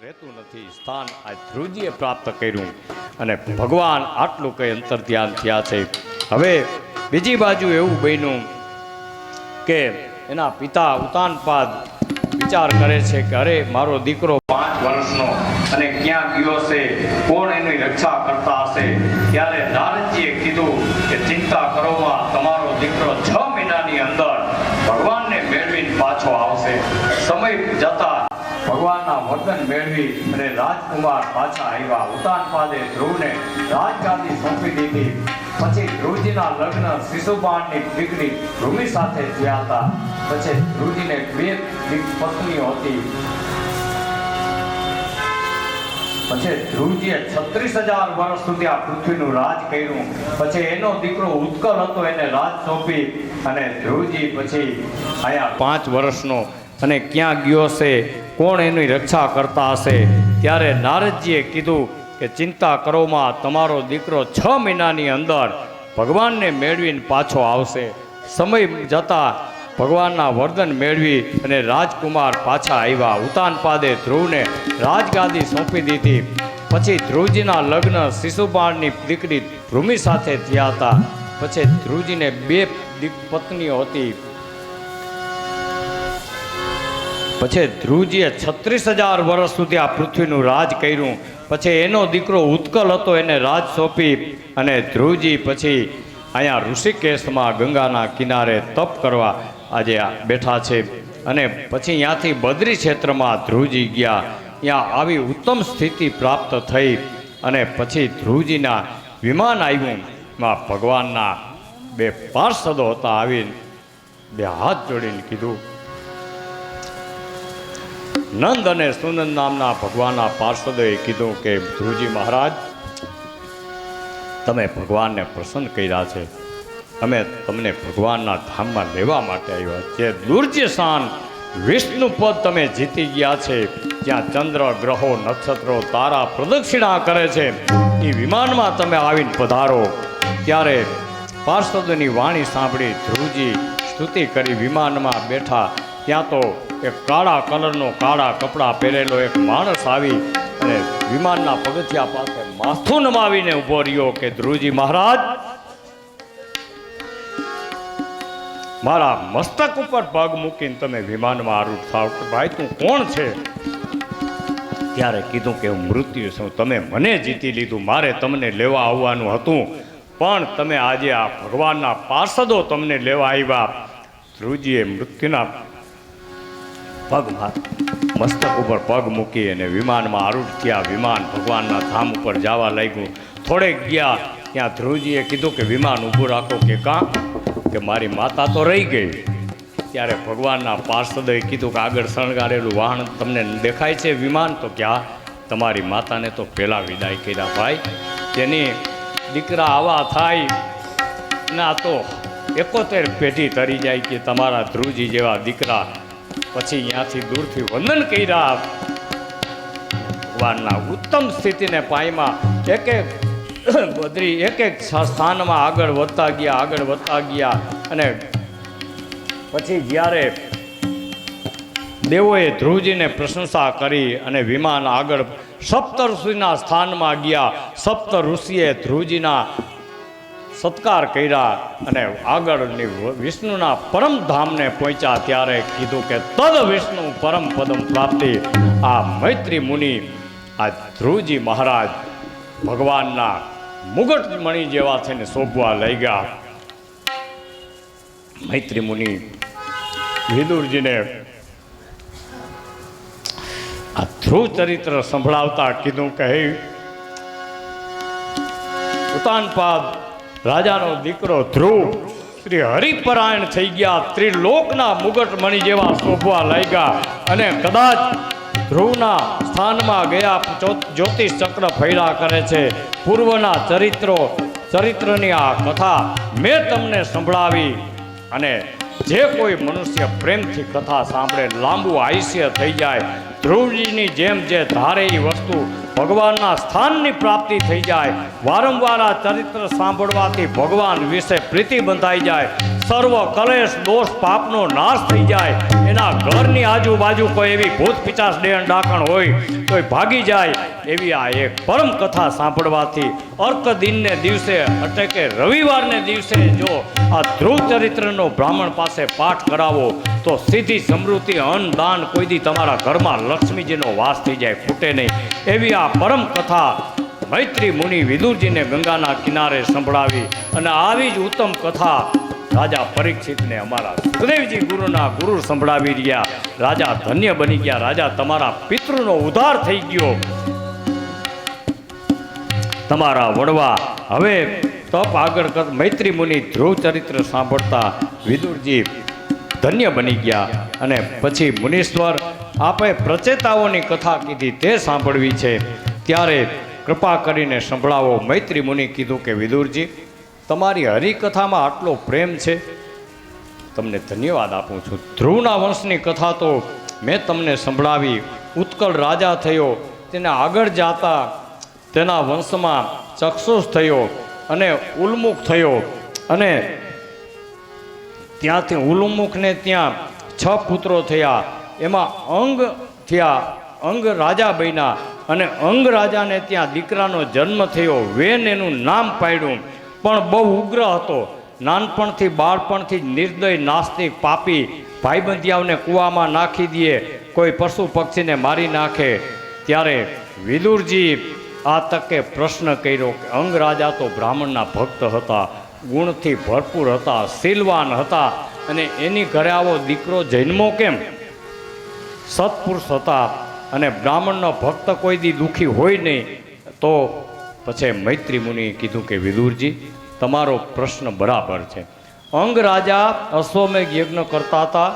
રહેતું નથી સ્થાન આ ધ્રુવજીએ પ્રાપ્ત કર્યું અને ભગવાન આટલું કંઈ અંતર ધ્યાન થયા છે. હવે બીજી બાજુ એવું બન્યું કે એના પિતા ઉતાનપાદ વિચાર કરે છે કે અરે મારો દીકરો 5 વર્ષનો અને ક્યાં ગયો છે, કોણ એની રક્ષા કરતા હશે. ત્યારે નારદજીએ કીધું કે ચિંતા કરોમાં તમારો દીકરો 6 મહિનાની અંદર ભગવાનને મેળવીને પાછો આવશે. સમય જતા ભગવાનના વરદાન મેળવી અને રાજકુમાર પાછા આવ્યા. ઉતાનપાદે ધ્રુવને રાજગાદી સોંપી દીધી. પછી ધ્રુવજીના લગ્ન શિશુપાળની દીકરી ભૂમિ સાથે થયા હતા. પછી ધ્રુવજીને 2 પત્નીઓ હતી. પછી ધ્રુવજીએ 36,000 વર્ષ સુધી આ પૃથ્વીનું રાજ કર્યું. પછી એનો દીકરો ઉત્કલ હતો, એને રાજ સોંપી અને ધ્રુવજી પછી આયા 5 વર્ષનો અને ક્યાં ગયો છે, કોણ એની રક્ષા કરતા હશે. ત્યારે નારદજીએ કીધું કે ચિંતા કરોમાં તમારો દીકરો 6 મહિનાની અંદર ભગવાનને મેળવીને પાછો આવશે. સમય જતા ભગવાનના વરદાન મેળવી અને રાજકુમાર પાછા આવ્યા. ઉતાનપાદે ધ્રુવને રાજગાદી સોંપી દીધી. પછી ધ્રુવજીના લગ્ન શિશુપાળની દીકરી ભૂમિ સાથે થયા હતા. પછી ધ્રુવજીને 2 પત્નીઓ હતી. પછી ધ્રુવજીએ 36,000 વર્ષ સુધી આ પૃથ્વીનું રાજ કર્યું. પછી એનો દીકરો ઉત્કલ હતો, એને રાજ સોંપી અને ધ્રુવજી પછી અહીંયા ઋષિકેશમાં ગંગાના કિનારે તપ કરવા આજે બેઠા છે. અને પછી ત્યાંથી બદ્રી ક્ષેત્રમાં ધ્રુવજી ગયા. ત્યાં આવી ઉત્તમ સ્થિતિ પ્રાપ્ત થઈ અને પછી ધ્રુવજીના વિમાન આવ્યું. એમાં ભગવાનના 2 પાર્ષદો હતા. આવીને 2 હાથ જોડીને કીધું, નંદ અને સુનંદ નામના ભગવાનના પાર્ષદોએ કીધું કે ધ્રુવજી મહારાજ, તમે ભગવાનને પ્રસન્ન કર્યા છે. અમે તમને ભગવાનના ધામમાં લેવા માટે આવ્યા છે. દુર્જેશાન વિષ્ણુ પદ તમે જીતી ગયા છે. જ્યાં ચંદ્ર, ગ્રહો, નક્ષત્રો, તારા પ્રદક્ષિણા કરે છે એ વિમાનમાં તમે આવીને પધારો. ત્યારે પાર્ષદોની વાણી સાંભળી ધ્રુવજી સ્તુતિ કરી વિમાનમાં બેઠા. ત્યાં તો એક કાળા કલરનો કાળા કપડાં પહેરેલો એક માણસ આવી અને વિમાનના પગથિયા પાસે માથું નમાવીને ઊભો રહ્યો કે ધ્રુવજી મહારાજ, મારા મસ્તક ઉપર પગ મૂકીને તમે વિમાનમાં આરૂઢ થાવ કે ભાઈ તું કોણ છે. ત્યારે કીધું કે હું મૃત્યુ છું. તમે મને જીતી લીધું. મારે તમને લેવા આવવાનું હતું, પણ તમે આજે આ ભગવાનના પાર્ષદો તમને લેવા આવ્યા. ધ્રુવજીએ મૃત્યુના પગમાં મસ્તક ઉપર પગ મૂકી અને વિમાનમાં આરૂઢ થયા. વિમાન ભગવાનના ધામ ઉપર જવા લાગ્યું. થોડેક ગયા ત્યાં ધ્રુવજીએ કીધું કે વિમાન ઊભું રાખો. કે કાં? કે મારી માતા તો રહી ગઈ. ત્યારે ભગવાનના પાર્ષદોએ કીધું કે આગળ શણગારેલું વાહન તમને દેખાય છે વિમાન? તો ક્યાં? તમારી માતાને તો પહેલાં વિદાય કર્યા ભાઈ. તેની દીકરા આવા થાય ના તો 71 પેઢી તરી જાય કે તમારા ધ્રુવજી જેવા દીકરા. પછી ત્યાંથી દૂરથી વંદન કર્યા. ભગવાનના ઉત્તમ સ્થિતિને પાયમાં એક સ્થાનમાં આગળ વધતા ગયા. અને પછી જ્યારે દેવોએ ધ્રુવજીને પ્રશંસા કરી અને વિમાન આગળ સપ્તઋષિના સ્થાનમાં ગયા. સપ્તઋષિએ ધ્રુવજીના સત્કાર કર્યા અને આગળની વિષ્ણુના પરમધામને પહોંચ્યા. ત્યારે કીધું કે તદ વિષ્ણુ પરમ પદમ પ્રાપ્તિ. આ મૈત્રી મુનિ આ ધ્રુવજી મહારાજ ભગવાનના મુગટમણી જેવા થઈને શોભવા લઈ ગયા. મૈત્રી મુનિ વિદુરજીને આ ધ્રુવ ચરિત્ર સંભળાવતા કીધું કે હે ઉતાનપાદ, રાજાનો દીકરો ધ્રુવ શ્રી હરિપરાયણ થઈ ગયા. ત્રિલોકના મુગટમણી જેવા શોભવા લાગ્યા. અને કદાચ ધ્રુવના સ્થાનમાં ગયા જ્યોતિષ ચક્ર ફર્યા કરે છે. પૂર્વના ચરિત્રની આ કથા મેં તમને સંભળાવી. અને જે કોઈ મનુષ્ય પ્રેમથી કથા સાંભળે લાંબુ આયુષ્ય થઈ જાય. ધ્રુવજીની જેમ જે ધારે એ વસ્તુ ભગવાનના સ્થાનની પ્રાપ્તિ થઈ જાય. વારંવાર આ ચરિત્ર સાંભળવાથી ભગવાન વિશે પ્રીતિ બંધાઈ જાય, સર્વ કલેશ દોષ પાપનો નાશ થઈ જાય, એના ઘરની આજુબાજુ કોઈ એવી ભૂત પિચાસ ડેણ ડાકણ હોય તો એ ભાગી જાય, એવી આ એક પરમ કથા સાંભળવાથી અર્ક દિનને દિવસે એટલે કે રવિવારને દિવસે જો આ ધ્રુવ ચરિત્રનો બ્રાહ્મણ પાસે પાઠ કરાવો તો સીધી સમૃદ્ધિ અન્ન દાન કોઈ દી તમારા ઘરમાં લક્ષ્મીજીનો વાસ થઈ જાય, ફૂટે નહીં. એવી આ પરમ કથા મૈત્રી મુનિ વિદુરજીને ગંગાના કિનારે સંભળાવી અને આવી જ ઉત્તમ કથા રાજા પરીક્ષિતને અમારા સુખદેવજી ગુરુના ગુરુ સંભળાવી રહ્યા. રાજા ધન્ય બની ગયા. રાજા તમારા પિતૃનો ઉદ્ધાર થઈ ગયો. તમારા વડવા હવે તપ આગળ મૈત્રી મુનિ ધ્રુવ ચરિત્ર સાંભળતા વિદુરજી ધન્ય બની ગયા. અને પછી મુનીશ્વર આપે પ્રચેતાઓની કથા કીધી તે સાંભળવી છે, ત્યારે કૃપા કરીને સંભળાવો. મૈત્રી મુનિ કીધું કે વિદુરજી, તમારી હરિકથામાં આટલો પ્રેમ છે, તમને ધન્યવાદ આપું છું. ધ્રુવના વંશની કથા તો મેં તમને સંભળાવી. ઉત્કળ રાજા થયો, તેને આગળ જાતા તેના વંશમાં ચક્ષુષ થયો અને ઉલ્મુખ થયો, અને ત્યાંથી ઉલ્મુખને ત્યાં 6 પુત્રો થયા. એમાં અંગ થયા, અંગ રાજા બન્યા, અને અંગ રાજાને ત્યાં દીકરાનો જન્મ થયો. વેન એનું નામ પાડ્યું, પણ બહુ ઉગ્ર હતો. નાનપણથી બાળપણથી નિર્દય નાસ્તિક પાપી, ભાઈબંધિયાઓને કૂવામાં નાખી દે, કોઈ પશુ પક્ષીને મારી નાખે. ત્યારે વિદુરજી આ તકે પ્રશ્ન કર્યો કે અંગ રાજા તો બ્રાહ્મણના ભક્ત હતા, ગુણથી ભરપૂર હતા, શીલવાન હતા, અને એની ઘરે આવો દીકરો જન્મો કેમ? સત્પુરુષ હતા અને બ્રાહ્મણનો ભક્ત કોઈ દી દુઃખી હોય નહીં. તો પછી મૈત્રી મુનિએ કીધું કે વિદુરજી, તમારો પ્રશ્ન બરાબર છે. અંગ રાજા અશ્વમેઘ યજ્ઞ કરતા હતા,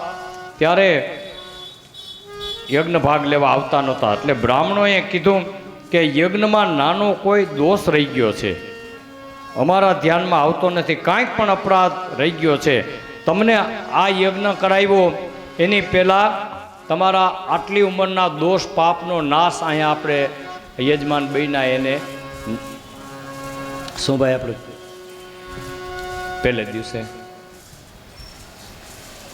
ત્યારે યજ્ઞ ભાગ લેવા આવતા નહોતા. એટલે બ્રાહ્મણોએ કીધું કે યજ્ઞમાં નાનો કોઈ દોષ રહી ગયો છે, અમારા ધ્યાનમાં આવતો નથી, કાંઈક પણ અપરાધ રહી ગયો છે. તમને આ યજ્ઞ કરાવ્યો એની પહેલાં તમારા આટલી ઉંમરના દોષ પાપનો નાશ અહીંયા આપણે યજમાન બન્યા એને શું ભાઈ આપણે પહેલે દિવસે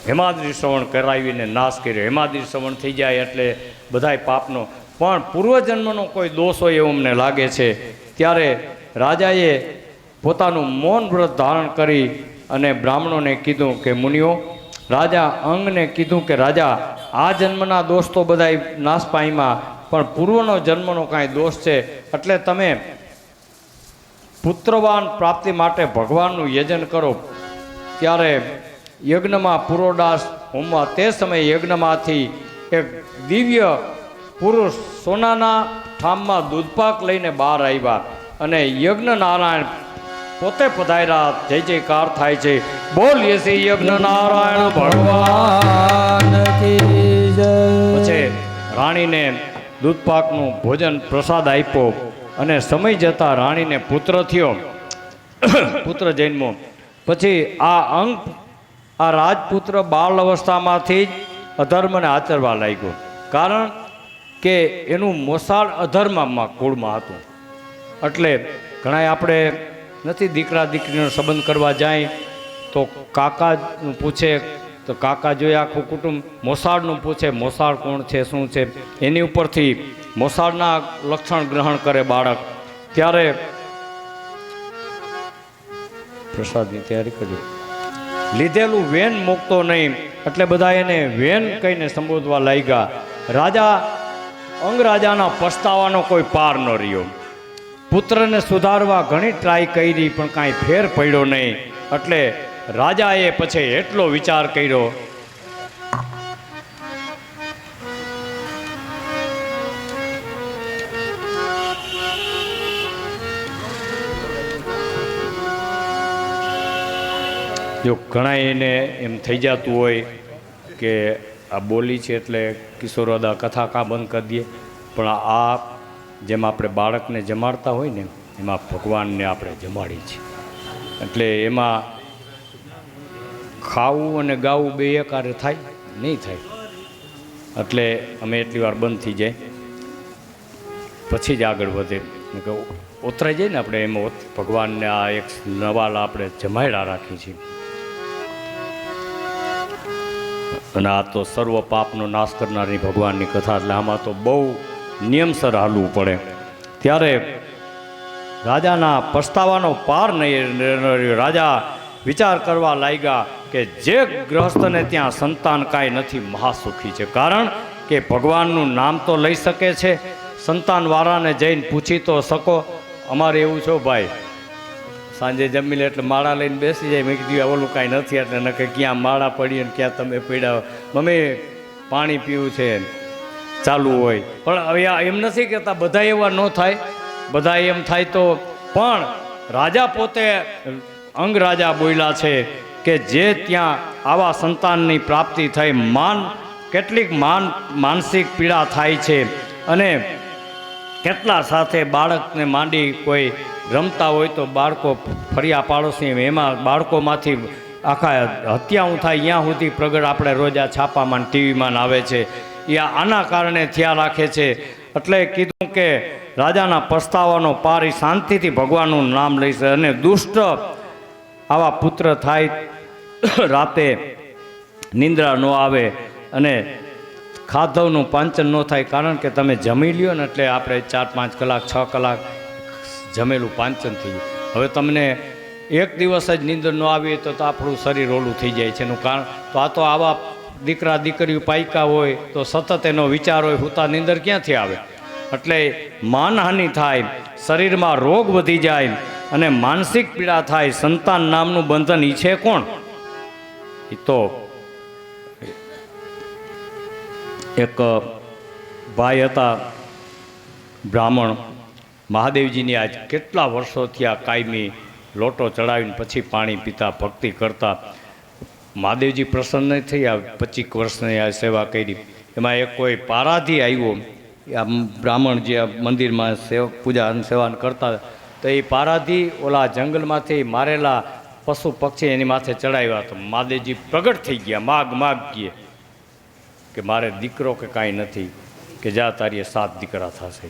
હેમાદ્રી શ્રવણ કરાવીને નાશ કર્યો. હેમાદ્રી શ્રવણ થઈ જાય એટલે બધાય પાપનો પણ પૂર્વજન્મનો કોઈ દોષ હોય એવું અમને લાગે છે. ત્યારે રાજાએ પોતાનું મૌન વ્રત ધારણ કરી અને બ્રાહ્મણોને કીધું કે મુનિઓ, રાજા અંગને કીધું કે રાજા, આ જન્મના દોષ તો બધાય નાશ પામ્યા, પણ પૂર્વનો જન્મનો કાંઈ દોષ છે, એટલે તમે પુત્રવાન પ્રાપ્તિ માટે ભગવાનનું યજન કરો. ત્યારે યજ્ઞમાં પુરોડાસ હોમવા તે સમયે યજ્ઞમાંથી એક દિવ્ય પુરુષ સોનાના ઠામમાં દૂધપાક લઈને બહાર આવ્યા અને યજ્ઞ નારાયણ પોતે પધાર્યા. જય જયકાર થાય છે. બોલીએ શ્રી યજ્ઞ નારાયણ ભગવાન પછી રાણીને દૂધપાકનું ભોજન પ્રસાદ આપ્યો અને સમય જતાં રાણીને પુત્ર થયો, પુત્ર જન્મો. પછી આ અંગ આ રાજપુત્ર બાળ અવસ્થામાંથી જ અધર્મને આચરવા લાગ્યો, કારણ કે એનું મોસાળ અધર્મમાં કુળમાં હતું. એટલે ઘણા આપણે નથી દીકરા દીકરીનો સંબંધ કરવા જાય તો કાકાનું પૂછે તો કાકા જોઈએ આખું કુટુંબ, મોસાળનું પૂછે મોસાળ કોણ છે શું છે, એની ઉપરથી મોસાળના લક્ષણ ગ્રહણ કરે બાળક. ત્યારે પ્રસાદની તૈયારી કરજો. લીધેલું વેન મૂકતો નહીં, એટલે બધા એને વેન કહીને સંબોધવા લાગ્યા. રાજા અંગરાજાના પસ્તાવાનો કોઈ પાર ન રહ્યો. પુત્રને સુધારવા ઘણી ટ્રાય કરી પણ કાંઈ ફેર પડ્યો નહીં. એટલે રાજાએ પછી એટલો વિચાર કર્યો, જો ઘણા એને એમ થઈ જતું હોય કે આ બોલી છે એટલે કિશોરદા કથા કા બંધ કરી દઈએ, પણ આ જેમ આપણે બાળકને જમાડતા હોય ને એમાં ભગવાનને આપણે જમાડીએ છીએ. એટલે એમાં ખાવું અને ગાવું બે એકારે થાય નહીં થાય, એટલે અમે એટલી વાર બંધ થઈ જાય પછી જ આગળ વધે. કે ઉતરાઈ જાય ને આપણે એમાં ભગવાનને આ એક નવાલા આપણે જમાયડા રાખીએ છીએ. અને આ તો સર્વ પાપનો નાશ કરનારની ભગવાનની કથા, એટલે આમાં તો બહુ નિયમસર હાલવું પડે. ત્યારે રાજાના પસ્તાવાનો પાર નહીં રહ્યો. રાજા વિચાર કરવા લાગ્યા કે જે ગૃહસ્થને ત્યાં સંતાન કાંઈ નથી મહાસુખી છે, કારણ કે ભગવાનનું નામ તો લઈ શકે છે, સંતાનવાળાને જઈને પૂછી તો શકો. અમારે એવું છો ભાઈ, સાંજે જમી લે એટલે માળા લઈને બેસી જાય. મેં કીધું ઓલું કાંઈ નથી, એટલે નકે ક્યાં માળા પડી અને ક્યાં તમે પડ્યા, મમ્મી પાણી પીવું છે ચાલુ હોય. પણ હવે એમ નથી કહેતા બધા એવા ન થાય, બધા એમ થાય તો પણ રાજા પોતે અંગ રાજા બોલ્યા છે કે જે ત્યાં આવા સંતાનની પ્રાપ્તિ થઈ, કેટલીક માનસિક પીડા થાય છે, અને કેટલા સાથે બાળકને માંડી કોઈ રમતા હોય તો બાળકો ફરિયા પાડોશી એમાં બાળકોમાંથી આખા હત્યાઓ થાય, ત્યાં સુધી પ્રગટ આપણે રોજ આ છાપામાં ટીવીમાં આવે છે. એ આના કારણે થયા રાખે છે. એટલે કીધું કે રાજાના પસ્તાવાનો પાર, એ શાંતિથી ભગવાનનું નામ લઈશે. અને દુષ્ટ આવા પુત્ર થાય, રાતે નિંદ્રા ન આવે અને ખાધવનું પાંચન ન થાય, કારણ કે તમે જમી લ્યો ને એટલે આપણે 4-5 કલાક 6 કલાક જમેલું પાંચન થઈ ગયું. હવે તમને એક દિવસ જ નીંદર ન આવી તો આપણું શરીર ઓલું થઈ જાય છે. એનું કારણ તો આ તો આવા દીકરા દીકરીઓ પાયકા હોય તો સતત એનો વિચાર હોય, હુતા નીંદર ક્યાંથી આવે. એટલે માનહાનિ થાય, શરીરમાં રોગ વધી જાય અને માનસિક પીડા થાય. સંતાન નામનું બંધન ઈચ્છે કોણ? એ તો એક ભાઈ હતા બ્રાહ્મણ, મહાદેવજીની આજ કેટલા વર્ષોથી આ કાયમી લોટો ચડાવીને પછી પાણી પીતા, ભક્તિ કરતા. મહાદેવજી પ્રસન્ન નહીં થયા. 25 વર્ષની આ સેવા કરી. એમાં એક કોઈ પારાધી આવ્યો, આ બ્રાહ્મણ જે મંદિરમાં પૂજા અને સેવાન કરતા, તો એ પારાધી ઓલા જંગલમાંથી મારેલા પશુ પક્ષી એની માથે ચડાવ્યા. તો મહાદેવજી પ્રગટ થઈ ગયા, માગ કીએ કે મારે દીકરો કે કાંઈ નથી, કે જા તારી 7 દીકરા થશે.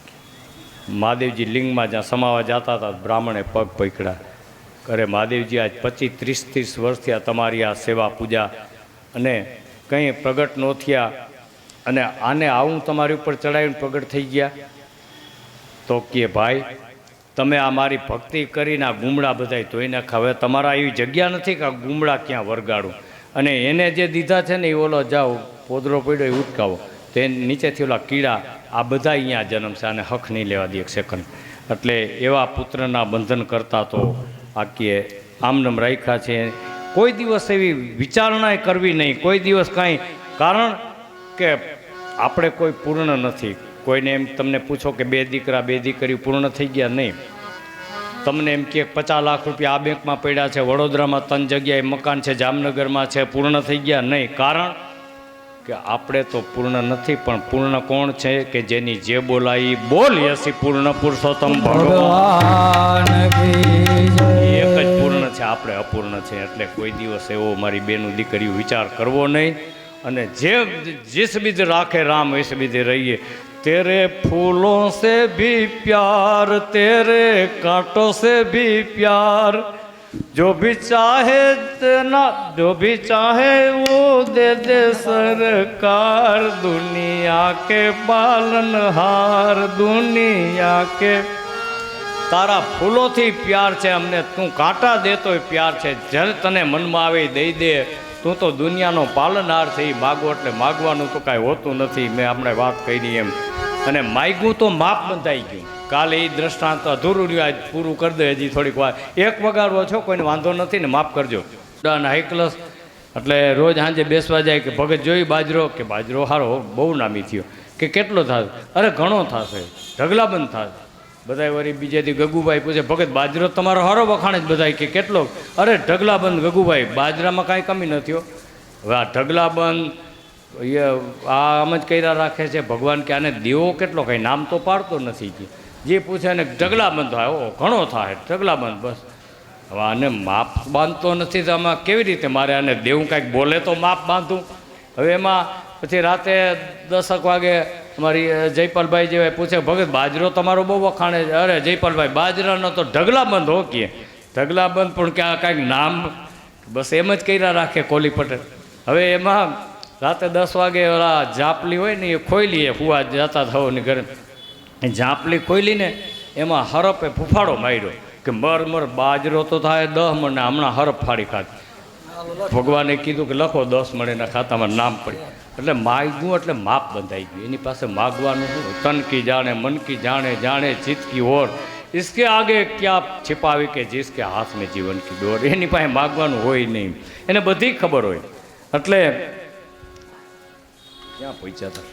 મહાદેવજી લિંગમાં જ્યાં સમાવા જતા હતા, બ્રાહ્મણે પગ પકડ્યા. અરે મહાદેવજી આજ 25-30 વર્ષથી આ તમારી આ સેવા પૂજા અને કંઈ પ્રગટ ન થયા, અને આને આવું તમારી ઉપર ચડાવીને પ્રગટ થઈ ગયા. તો કે ભાઈ તમે આ મારી ભક્તિ કરીને આ ગુમડા બધાય ધોઈ નાખા. હવે તમારા એવી જગ્યા નથી કે આ ગુમડા ક્યાં વરગાડું, અને એને જે દીધા છે ને એ ઓલો જાઓ પોદરો પડ્યો એ ઉટકાવો, તે નીચેથી ઓલા કીડા આ બધા અહીંયા જન્મશે, આને હક નહીં લેવા દે 1 સેકન્ડ. એટલે એવા પુત્રના બંધન કરતા તો આખીએ આમનમ રાખ્યા છે. કોઈ દિવસ એવી વિચારણા કરવી નહીં, કોઈ દિવસ કાંઈ, કારણ કે આપણે કોઈ પૂર્ણ નથી. કોઈને એમ તમને પૂછો કે 2 દીકરા 2 દીકરી પૂર્ણ થઈ ગયા? નહીં. તમને એમ કે 50 લાખ રૂપિયા આ બેંકમાં પડ્યા છે, વડોદરામાં 3 જગ્યાએ મકાન છે, જામનગરમાં છે, પૂર્ણ થઈ ગયા? નહીં. કારણ કે આપણે તો પૂર્ણ નથી. પણ પૂર્ણ કોણ છે? કે જેની જે બોલાઈ બોલ યસી પૂર્ણ પુરુષોત્તમ ભગવાન, એક જ પૂર્ણ છે, આપણે અપૂર્ણ છે. એટલે કોઈ દિવસ એવો મારી બેનું દીકરીઓ વિચાર કરવો નહીં. અને જે जिस बीज राखे राम वैसे बीज रहिए. तेरे फूलों से भी प्यार, तेरे कांटों से भी प्यार, जो भी चाहे वो दे दे सरकार. दुनिया के पालनहार, दुनिया के તારા ફૂલોથી પ્યાર છે અમને, તું કાંટા દેતો પ્યાર છે, જ્યારે તને મનમાં આવે દઈ દે. તું તો દુનિયાનો પાલનહાર છે. એ માગવો એટલે માગવાનું તો કાંઈ હોતું નથી. મેં આપણે વાત કરી એમ. અને માગ્યું તો માપ બંધાઈ ગયું. કાલે એ દ્રષ્ટાંત અધૂરું રહ્યું, આજ પૂરું કરી દે. હજી થોડીક વાર 1 વગાડવો છો, કોઈને વાંધો નથી ને, માફ કરજો. Done high class. એટલે રોજ સાંજે બેસવા જાય કે ભગત જોઈ બાજરો, કે બાજરો સારો બહુ નામી થયો, કે કેટલો થશે? અરે ઘણો થશે, ઢગલાબંધ થશે. બધા વળી બીજેથી ગગુભાઈ પૂછે, ભગત બાજરો તમારો હારો વખાણે જ બધા, કે કેટલો? અરે ઢગલાબંધ ગગુભાઈ, બાજરામાં કાંઈ કમી નથી. હવે આ ઢગલાબંધ આમ જ કર્યા રાખે છે. ભગવાન કે આને દેવો કેટલો, કંઈ નામ તો પાડતો નથી. જે પૂછે ને ઢગલાબંધ થાય, ઓ ઘણો થાય ઢગલાબંધ. બસ હવે આને માપ બાંધતો નથી તો આમાં કેવી રીતે મારે આને દેવું? કાંઈક બોલે તો માપ બાંધું. હવે એમાં પછી રાતે 10 વાગે અમારી જયપાલભાઈ જેવા પૂછે ભગત બાજરો તમારો બહુ વખાણે છે. અરે જયપાલભાઈ બાજરાનો તો ઢગલાબંધ હો કે ઢગલાબંધ પણ ક્યાં કાંઈક નામ બસ એમ જ કર્યા રાખે કોલી પટેલ. હવે એમાં રાતે 10 વાગે ઓલા ઝાપલી હોય ને એ ખોઈલીએ ફુવા જતા થવાની ઘરે એ ઝાપલી ખોઈલીને એમાં હરપે ફૂફાડો માર્યો કે મર બાજરો તો થાય 10 મણ ને હમણાં હરફ ફાડી ખાધી. ભગવાને કીધું કે લખો 10 મણના ખાતામાં નામ પડી. એટલે માગ્યું એટલે માપ બંધાઈ ગયું. એની પાસે માગવાનું શું? તન કી જાણે મન કી જાણે જાણે ચિત્ત કી ઓર इसके आगे क्या छिपावी के जिसके हाथ में जीवन की डोर. એની પાસે માગવાનું હોય નહીં, એને બધી ખબર હોય. એટલે ક્યાં પહોંચ્યા હતા?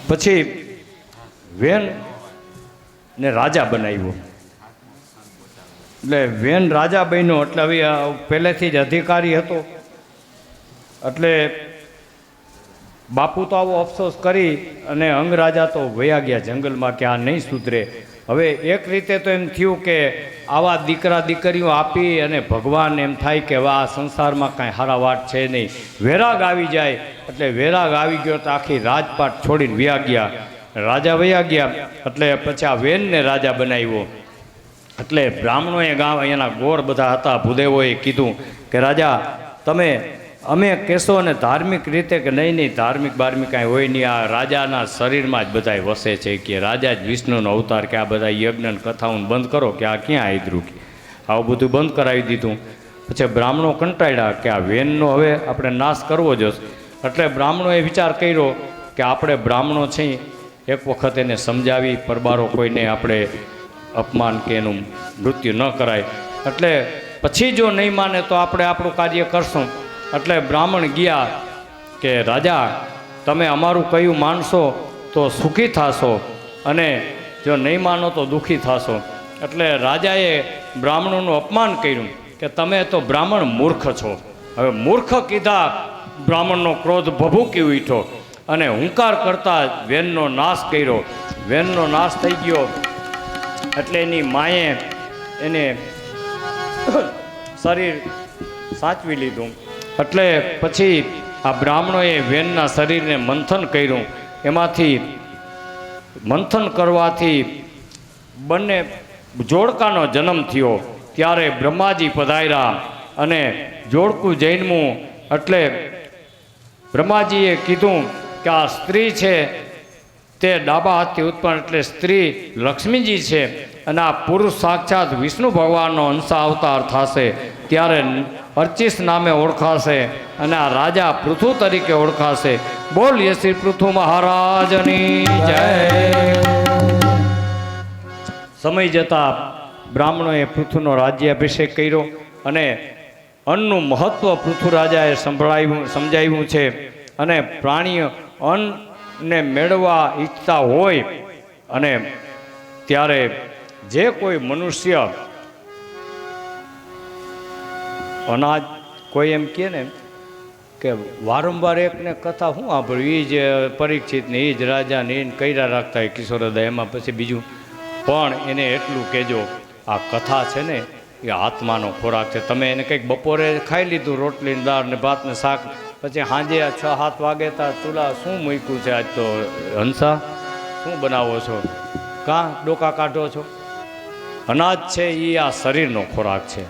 પછી વેન ને રાજા બનાવ્યો. એટલે વેન રાજા બન્યો એટલે હવે પહેલેથી જ અધિકારી હતો. એટલે બાપુ તો આવો અફસોસ કરી અને અંગ રાજા તો વયા ગયા જંગલમાં કે આ નહીં સુધરે. હવે એક રીતે તો એમ થયું કે આવા દીકરા દીકરીઓ આપી અને ભગવાન એમ થાય કે આ સંસારમાં કાંઈ સારા વાત છે નહીં, વેરાગ આવી જાય. એટલે વેરાગ આવી ગયો તો આખી રાજપાટ છોડીને વયા ગયા, રાજા વયા ગયા. એટલે પછી આ વેનને રાજા બનાવ્યો. એટલે બ્રાહ્મણોએ ગામ અહીંયાના ગોર બધા હતા, ભૂદેવોએ કીધું કે રાજા તમે અમે કહેશો ને ધાર્મિક રીતે કે નહીં ધાર્મિક બાર્મિક કાંઈ હોય નહીં, આ રાજાના શરીરમાં જ બધાય વસે છે કે રાજા જ વિષ્ણુનો અવતાર, કે આ બધા યજ્ઞ કથાઓને બંધ કરો કે આ ક્યાં આદરું કે આવું બધું બંધ કરાવી દીધું. પછી બ્રાહ્મણો કંટાળ્યા કે આ વેનનો હવે આપણે નાશ કરવો જોશે. એટલે બ્રાહ્મણોએ વિચાર કર્યો કે આપણે બ્રાહ્મણો છીએ એક વખત એને સમજાવી પરબારો કોઈને આપણે અપમાન કે એનું મૃત્યુ ન કરાય. એટલે પછી જો નહીં માને તો આપણે આપણું કાર્ય કરશું. એટલે બ્રાહ્મણ ગયા કે રાજા તમે અમારું કહ્યું માનશો તો સુખી થશો અને જો નહીં માનો તો દુઃખી થશો. એટલે રાજાએ બ્રાહ્મણોનું અપમાન કર્યું કે તમે તો બ્રાહ્મણ મૂર્ખ છો. હવે મૂર્ખ કીધા બ્રાહ્મણનો ક્રોધ ભભૂકી ઉઠ્યો અને હુંકાર કરતા વેનનો નાશ કર્યો. વેનનો નાશ થઈ ગયો એટલે એની માએ એને શરીર સાચવી લીધું. એટલે પછી આ બ્રાહ્મણોએ વેનના શરીરને મંથન કર્યું. એમાંથી મંથન કરવાથી બંને જોડકાનો જન્મ થયો. ત્યારે બ્રહ્માજી પધાર્યા અને જોડકું જન્મ્યું. એટલે બ્રહ્માજીએ કીધું કે આ સ્ત્રી છે તે ડાબા હાથથી ઉત્પન્ન એટલે સ્ત્રી લક્ષ્મીજી છે અને આ પુરુષ સાક્ષાત વિષ્ણુ ભગવાનનો અંશા અવતાર થશે. ત્યારે અર્ચિસ નામે ઓળખાશે અને આ રાજા પૃથુ તરીકે ઓળખાશે. બોલીએ શ્રી પૃથુ મહારાજની જય. સમય જતા બ્રાહ્મણોએ પૃથુનો રાજ્યાભિષેક કર્યો અને અન્નનું મહત્વ પૃથુ રાજાએ સમજાવ્યું છે. અને પ્રાણીઓ અન્નને મેળવવા ઈચ્છતા હોય અને ત્યારે જે કોઈ મનુષ્ય અનાજ કોઈ એમ કહે ને કે વારંવાર એકને કથા શું સાંભળ્યું, એ જ પરીક્ષિતને એ જ રાજાને એને કર્યા રાખતા હોય કિશોરદા. એમાં પછી બીજું પણ એને એટલું કહેજો આ કથા છે ને એ આત્માનો ખોરાક છે. તમે એને કંઈક બપોરે ખાઈ લીધું રોટલી દાળ ને ભાત ને શાક, પછી સાંજે 6-7 વાગે તા ચૂલા શું મૂક્યું છે આજ તો હંસા શું બનાવો છો, કાં ડોકા કાઢો છો. અનાજ છે એ આ શરીરનો ખોરાક છે,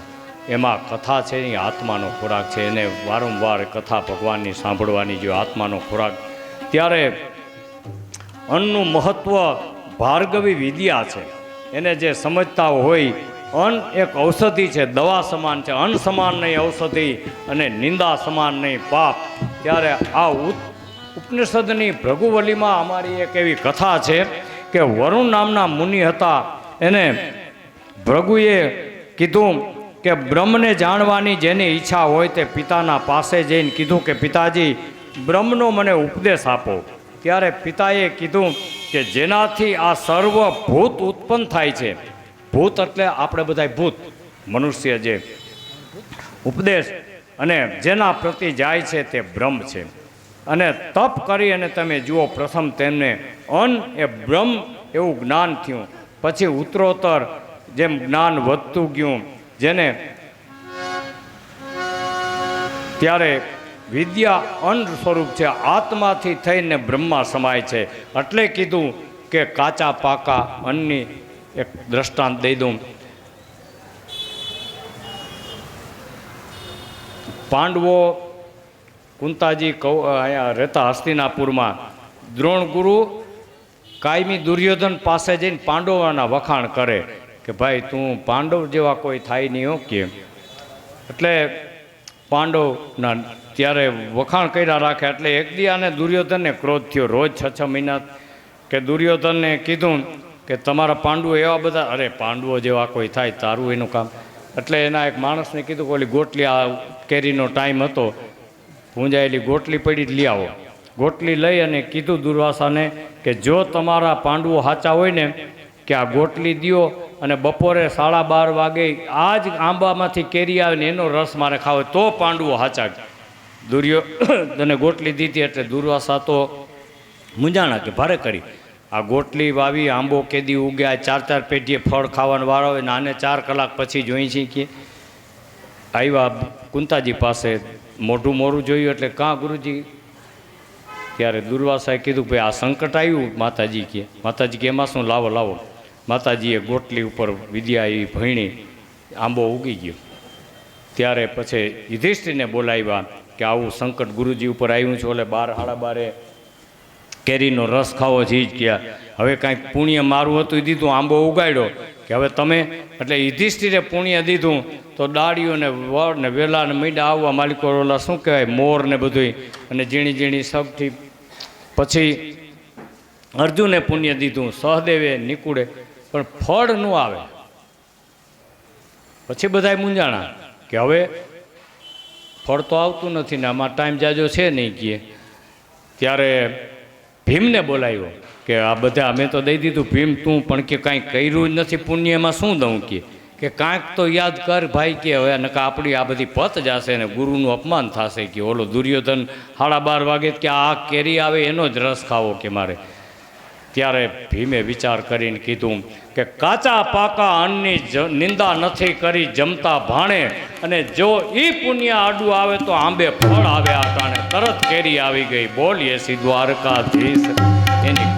એમાં કથા છે એ આત્માનો ખોરાક છે. એને વારંવાર કથા ભગવાનની સાંભળવાની જો આત્માનો ખોરાક. ત્યારે અન્નનું મહત્ત્વ ભાર્ગવી વિદ્યા છે. એને જે સમજતા હોય અન્ન એક ઔષધિ છે, દવા સમાન છે. અન્ન સમાન નહીં ઔષધિ અને નિંદા સમાન નહીં પાપ. ત્યારે આ ઉપનિષદની ભૃગુવલીમાં અમારી એક એવી કથા છે કે વરુણ નામના મુનિ હતા. એને ભૃગુએ કીધું કે બ્રહ્મને જાણવાની જેની ઈચ્છા હોય તે પિતાના પાસે જઈને કીધું કે પિતાજી બ્રહ્મનો મને ઉપદેશ આપો. ત્યારે પિતાએ કીધું કે જેનાથી આ સર્વ ભૂત ઉત્પન્ન થાય છે. ભૂત એટલે આપણે બધા ભૂત મનુષ્ય જે ઉપદેશ અને જેના પ્રતિ જાય છે તે બ્રહ્મ છે. અને તપ કરી અને તમે જુઓ પ્રથમ તેમને અન્ન એ બ્રહ્મ એવું જ્ઞાન થયું. પછી ઉત્તરોત્તર જેમ જ્ઞાન વધતું ગયું, જેને ત્યારે વિદ્યા અન્ન સ્વરૂપ છે, આત્માથી થઈને બ્રહ્મા સમાય છે. એટલે કીધું કે કાચા પાકા અન્નની એક દ્રષ્ટાંત દઈ દઉં. પાંડવો કુંતાજી અહીંયા રહેતા હસ્તિનાપુરમાં, દ્રોણગુરુ કાયમી દુર્યોધન પાસે જઈને પાંડવોના વખાણ કરે કે ભાઈ તું પાંડવ જેવા કોઈ થાય નહીં હો કે. એટલે પાંડવના ત્યારે વખાણ કર્યા રાખે. એટલે એક દી આને દુર્યોધનને ક્રોધ થયો. રોજ 6 મહિના કે દુર્યોધનને કીધું કે તમારા પાંડવો એવા બધા, અરે પાંડવો જેવા કોઈ થાય તારું એનું કામ. એટલે એના એક માણસને કીધું કે ઓલી ગોટલી, આ કેરીનો ટાઈમ હતો, ભૂંજાયેલી ગોટલી પડી લઈ આવો. ગોટલી લઈ અને કીધું દુર્વાસાને કે જો તમારા પાંડવો સાચા હોય ને કે આ ગોટલી દ્યો અને બપોરે 12:30 વાગે આ જ આંબામાંથી કેરી આવે ને એનો રસ મારે ખાવો તો પાંડવો સાચા. દુર્યોધને ગોટલી દીધી એટલે દુર્વાસા તો મૂંઝાણા કે ભારે કરી. આ ગોટલી વાવી, આંબો કેદી ઉગ્યા, 4 પેઢીએ ફળ ખાવાનો વારો હોય ને આને 4 કલાક પછી જોઈ છીએ કે આવ્યા કુંતાજી પાસે. મોઢું મોરું જોયું એટલે કાં ગુરુજી? ત્યારે દુર્વાસાએ કીધું ભાઈ આ સંકટ આવ્યું માતાજી કે. માતાજી કે એમાં શું, લાવો લાવો. માતાજીએ ગોટલી ઉપર વિદ્યા એવી ભણી, આંબો ઉગી ગયો. ત્યારે પછી યુધિષ્ઠિરને બોલાવ્યા કે આવું સંકટ ગુરુજી ઉપર આવ્યું છે, ઓલે 12:30 કેરીનો રસ ખાવો છે જ ગયા. હવે કાંઈક પુણ્ય મારું હતું એ દીધું, આંબો ઉગાડ્યો કે હવે તમે. એટલે યુધિષ્ઠિરે પુણ્ય દીધું તો ડાળીઓ ને વડ ને વેલા ને મીંડા આવવા માલિકો, ઓલા શું કહેવાય મોર ને બધું, અને ઝીણી ઝીણી સબથી. પછી અર્જુને પુણ્ય દીધું, સહદેવે નિકુળે, પણ ફળ ન આવે. પછી બધાય મૂંઝાણા કે હવે ફળ તો આવતું નથી ને આમાં ટાઈમ જાજો છે નહીં કહે. ત્યારે ભીમને બોલાવ્યો કે આ બધા અમે તો દઈ દીધું. ભીમ તું પણ કે કાંઈ કર્યું જ નથી, પુણ્યમાં શું દઉં કે કાંઈક તો યાદ કર ભાઈ કે હવે નકા આપણી આ બધી પત જશે ને ગુરુનું અપમાન થશે કે ઓલો દુર્યોધન 12:30 વાગે કે આ કેરી આવે એનો જ રસ ખાવો કે મારે. ત્યારે ભીમે વિચાર કરીને કીધું કે કાચા પાકા અન્નની નિંદા નથી કરી જમતા ભાણે, અને જો એ પુણ્ય આડું આવે તો આંબે ફળ આવે આ ટાણે. તરત કેરી આવી ગઈ. બોલીએ સી દ્વારકાધીશ એની.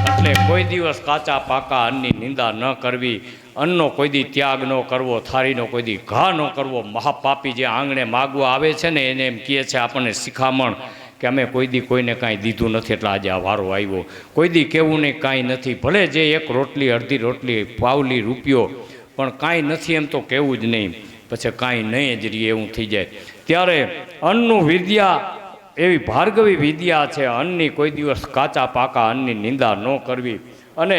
એટલે કોઈ દિવસ કાચા પાકા અન્નની નિંદા ન કરવી, અન્નનો કોઈ દી ત્યાગ ન કરવો, થાળીનો કોઈ દી ઘા ન કરવો. મહાપાપી જે આંગણે માગવા આવે છે ને એને એમ કહે છે આપણને શિખામણ કે અમે કોઈ દી કોઈને કાંઈ દીધું નથી એટલે આજે આ વારો આવ્યો. કોઈ દી કહેવું નહીં કાંઈ નથી, ભલે જે 1 રોટલી, અડધી રોટલી, પાવલી, રૂપિયો, પણ કાંઈ નથી એમ તો કહેવું જ નહીં. પછી કાંઈ નહીં જ રહે એવું થઈ જાય. ત્યારે અન્નનું વિદ્યા એવી ભાર્ગવી વિદ્યા છે. અન્નની કોઈ દિવસ કાચા પાકા અન્નની નિંદા ન કરવી, અને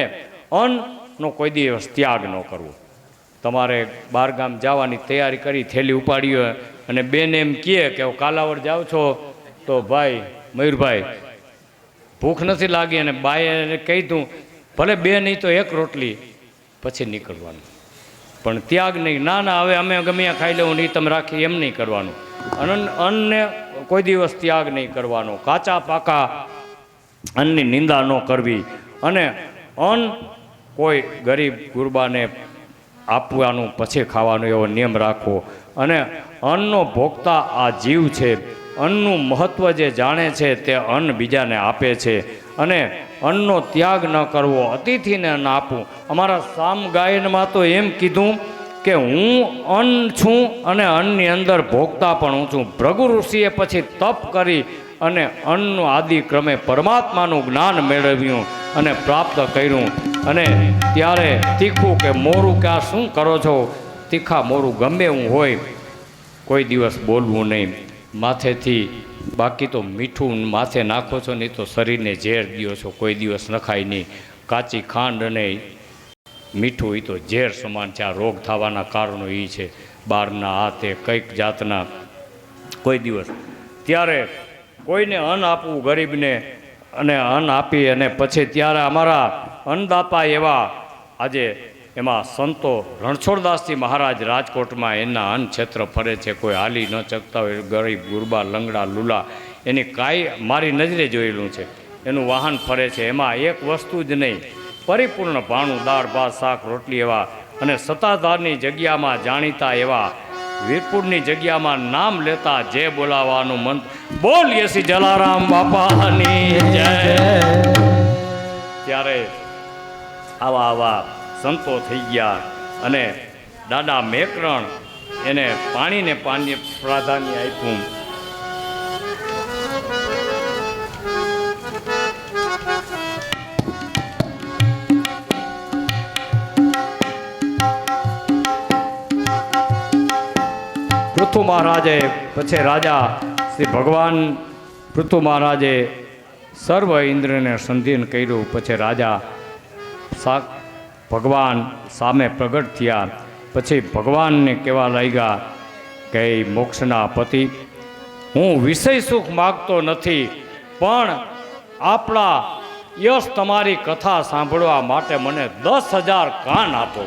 અન્નનો કોઈ દિવસ ત્યાગ ન કરવો. તમારે બહારગામ જવાની તૈયારી કરી, થેલી ઉપાડી હોય અને બેન એમ કહે કે કાલાવડ જાઓ છો તો ભાઈ મયુરભાઈ ભૂખ નથી લાગી, અને બાએ કહી દઉં ભલે 2 નહીં તો 1 રોટલી, પછી નીકળવાનું. પણ ત્યાગ નહીં, ના ના હવે અમે ગમે ત્યાં ખાઈ લેવું નહીં, તમે રાખી, એમ નહીં કરવાનું. અન્નને કોઈ દિવસ ત્યાગ નહીં કરવાનો, કાચા પાકા અન્નની નિંદા ન કરવી, અને અન્ન કોઈ ગરીબ ગુરબાને આપવાનું પછી ખાવાનું એવો નિયમ રાખવો. અને અન્નનો ભોગતા આ જીવ છે. અન્નનું મહત્ત્વ જે જાણે છે તે અન્ન બીજાને આપે છે, અને અન્નનો ત્યાગ ન કરવો, અતિથિને અન્ન આપવું. અમારા સામ ગાયનમાં તો એમ કીધું કે હું અન્ન છું અને અન્નની અંદર ભોગતા પણ હું છું. ભૃગુ ઋષિએ પછી તપ કરી અને અન્નનું આદિ ક્રમે પરમાત્માનું જ્ઞાન મેળવ્યું અને પ્રાપ્ત કર્યું. અને ત્યારે તીખું કે મોરું કે આ શું કરો છો, તીખા મોરું ગમે એવું હોય કોઈ દિવસ બોલવું નહીં માથેથી. બાકી તો મીઠું માથે નાખો છો નહીં તો શરીરને ઝેર દો છો, કોઈ દિવસ નખાય નહીં. કાચી ખાંડ અને મીઠું એ તો ઝેર સમાન છે. આ રોગ થવાના કારણો એ છે, બહારના આ તે કંઈક જાતના કોઈ દિવસ. ત્યારે કોઈને અન્ન આપવું ગરીબને, અને અન્ન આપી અને પછી ત્યારે અમારા અન્નદાતા એવા આજે એમાં સંતો રણછોડદાસજી મહારાજ રાજકોટમાં એના અન્ન ક્ષેત્ર ફરે છે. કોઈ હાલી ન શકતા હોય, ગરીબ ગુરબા લંગડા લુલા, એની કાંઈ મારી નજરે જોયેલું છે. એનું વાહન ફરે છે. એમાં એક વસ્તુ જ નહીં, પરિપૂર્ણ ભાણું, દાળ ભાત શાક રોટલી એવા અને સત્તાધારની જગ્યામાં જાણીતા એવા વીરપુરની જગ્યામાં નામ લેતા જે બોલાવાનું મન બોલીએ શ્રી જલારામ બાપાની જય. ત્યારે આવા સંતો થઈ ગયા અને દાદા મેકરણ એને પાણીને પ્રાધાન્ય આપ્યું. પૃથુ મહારાજે પછી રાજા શ્રી ભગવાન પૃથુ મહારાજે સર્વ ઇન્દ્રને સંધીન કર્યું. પછી રાજા ભગવાન સામે પ્રગટ થયા. પછી ભગવાનને કહેવા લાગ્યા કે મોક્ષના પતિ, હું વિષય સુખ માગતો નથી, પણ આપણા યશ તમારી કથા સાંભળવા માટે મને 10,000 કાન આપો.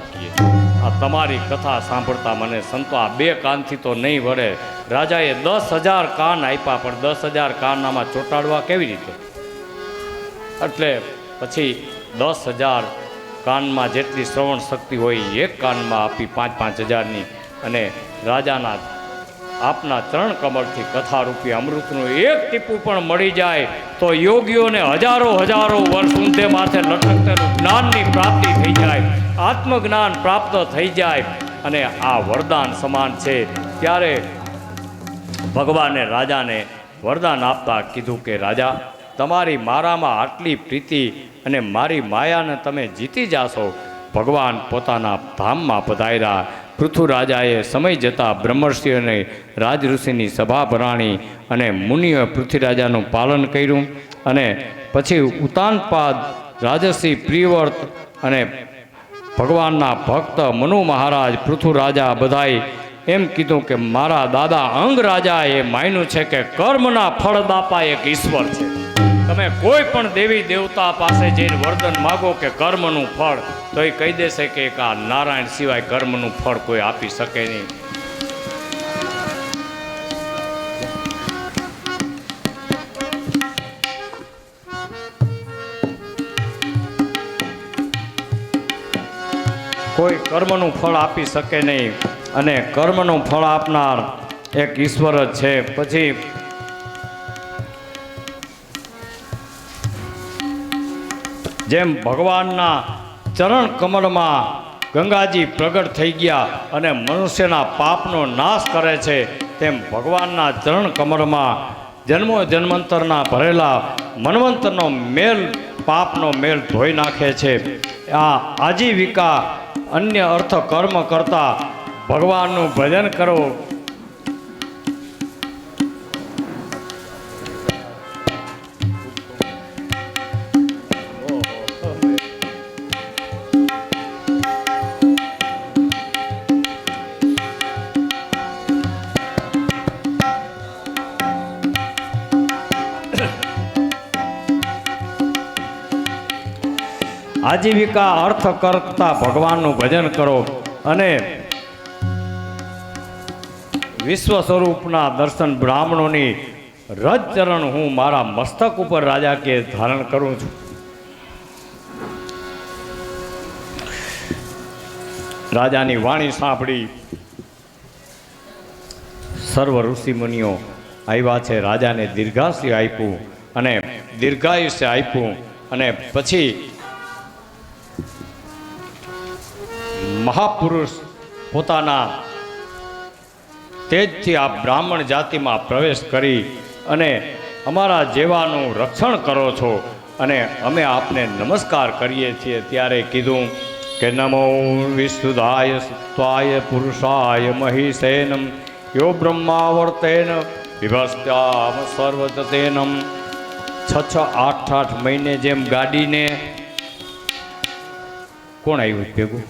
આ તમારી કથા સાંભળતા મને સંતો આ 2 કાનથી તો નહીં વળે. રાજાએ 10,000 કાન આપ્યા, પણ 10,000 કાન આમાં ચોંટાડવા કેવી રીતે? એટલે પછી 10,000 કાનમાં જેટલી શ્રવણ શક્તિ હોય એક કાનમાં આપી 5,000-5,000ની, અને રાજાના આપના ચરણ કમળથી કથારૂપી અમૃતનું એક ટીપું પણ મળી જાય તો યોગીઓને હજારો વર્ષ ઊંધે માથે લટકતેલું જ્ઞાનની પ્રાપ્તિ થઈ જાય, આત્મજ્ઞાન પ્રાપ્ત થઈ જાય, અને આ વરદાન સમાન છે. ત્યારે ભગવાને રાજાને વરદાન આપતા કીધું કે રાજા, તમારી મારામાં આટલી પ્રીતિ અને મારી માયાને તમે જીતી જાશો. ભગવાન પોતાના ધામમાં પધાર્યા. પૃથ્વીરાજાએ સમય જતાં બ્રહ્મર્ષિ અને રાજઋષિની સભા ભરાણી અને મુનિઓએ પૃથ્વીરાજાનું પાલન કર્યું. અને પછી ઉતાનપાદ રાજર્ષિ પ્રિયવ્રત અને ભગવાનના ભક્ત મનુ મહારાજ પૃથ્વીરાજા બધાએ એમ કીધું કે મારા દાદા અંગ રાજાએ માન્યું છે કે કર્મના ફળદાતા એક ઈશ્વર છે. તમે કોઈ પણ દેવી દેવતા પાસે જઈને વરદાન માગો કે કર્મનું ફળ, તો એ કહી દેશે કે આ નારાયણ સિવાય કર્મનું ફળ કોઈ આપી શકે નહીં. કોઈ કર્મનું ફળ આપી શકે નહીં, અને કર્મનું ફળ આપનાર એક ઈશ્વર જ છે. પછી જેમ ભગવાનના ચરણ કમળમાં ગંગાજી પ્રગટ થઈ ગયા અને મનુષ્યના પાપનો નાશ કરે છે, તેમ ભગવાનના ચરણ કમળમાં જન્મો જન્માંતરના ભરેલા મન્વંતરનો મેલ, પાપનો મેલ ધોઈ નાખે છે. આ આજીવિકા અન્ય અર્થ કર્મ કરતા ભગવાનનું ભજન કરો. આજીવિકા અર્થ કરતા ભગવાનનું ભજન કરો અને વિશ્વ સ્વરૂપના દર્શન બ્રાહ્મણોની રજ ચરણ હું મારા મસ્તક ઉપર રાજા કે ધારણ કરું છું. રાજાની વાણી સાંભળી સર્વ ઋષિ મુનિઓ આવ્યા છે. રાજાને દીર્ઘાયુષ્ય આપ્યું અને દીર્ઘાયુષ્ય આપ્યું, અને પછી મહાપુરુષ પોતાના તેજથી આ બ્રાહ્મણ જાતિમાં પ્રવેશ કરી અને અમારા જેવાનું રક્ષણ કરો છો અને અમે આપને નમસ્કાર કરીએ છીએ. ત્યારે કીધું કે નમો વિશુદ્ધાય સત્વાય પુરુષાય મહિષેનમ યો બ્રહ્માવર્તેન વિભસ્ત્યામ સર્વજતેનમ. 6-8 મહિને જેમ ગાડીને કોણ આવ્યું ભેગું?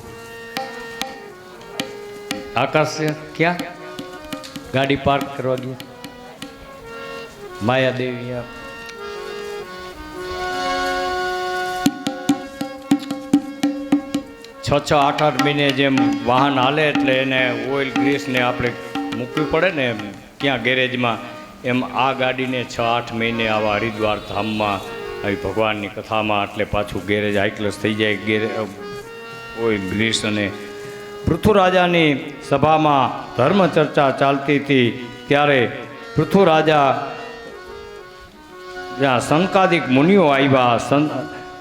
આકાશ ક્યાં ગાડી પાર્ક કરવા ગયા? માયાદેવી. 6-8 મહિને જેમ વાહન હાલે એટલે એને ઓઇલ ગ્રીસ ને આપણે મૂકવી પડે ને ક્યાં ગેરેજમાં, એમ આ ગાડીને 6-8 મહિને આવા હરિદ્વાર ધામમાં આવી ભગવાનની કથામાં એટલે પાછું ગેરેજ હાઈક્લસ થઈ જાય. ઓઇલ ગ્રીસ અને પૃથ્વીરાજાની સભામાં ધર્મ ચર્ચા ચાલતી હતી ત્યારે પૃથ્વીરાજા જ્યાં સનકાદિક મુનિઓ આવ્યા,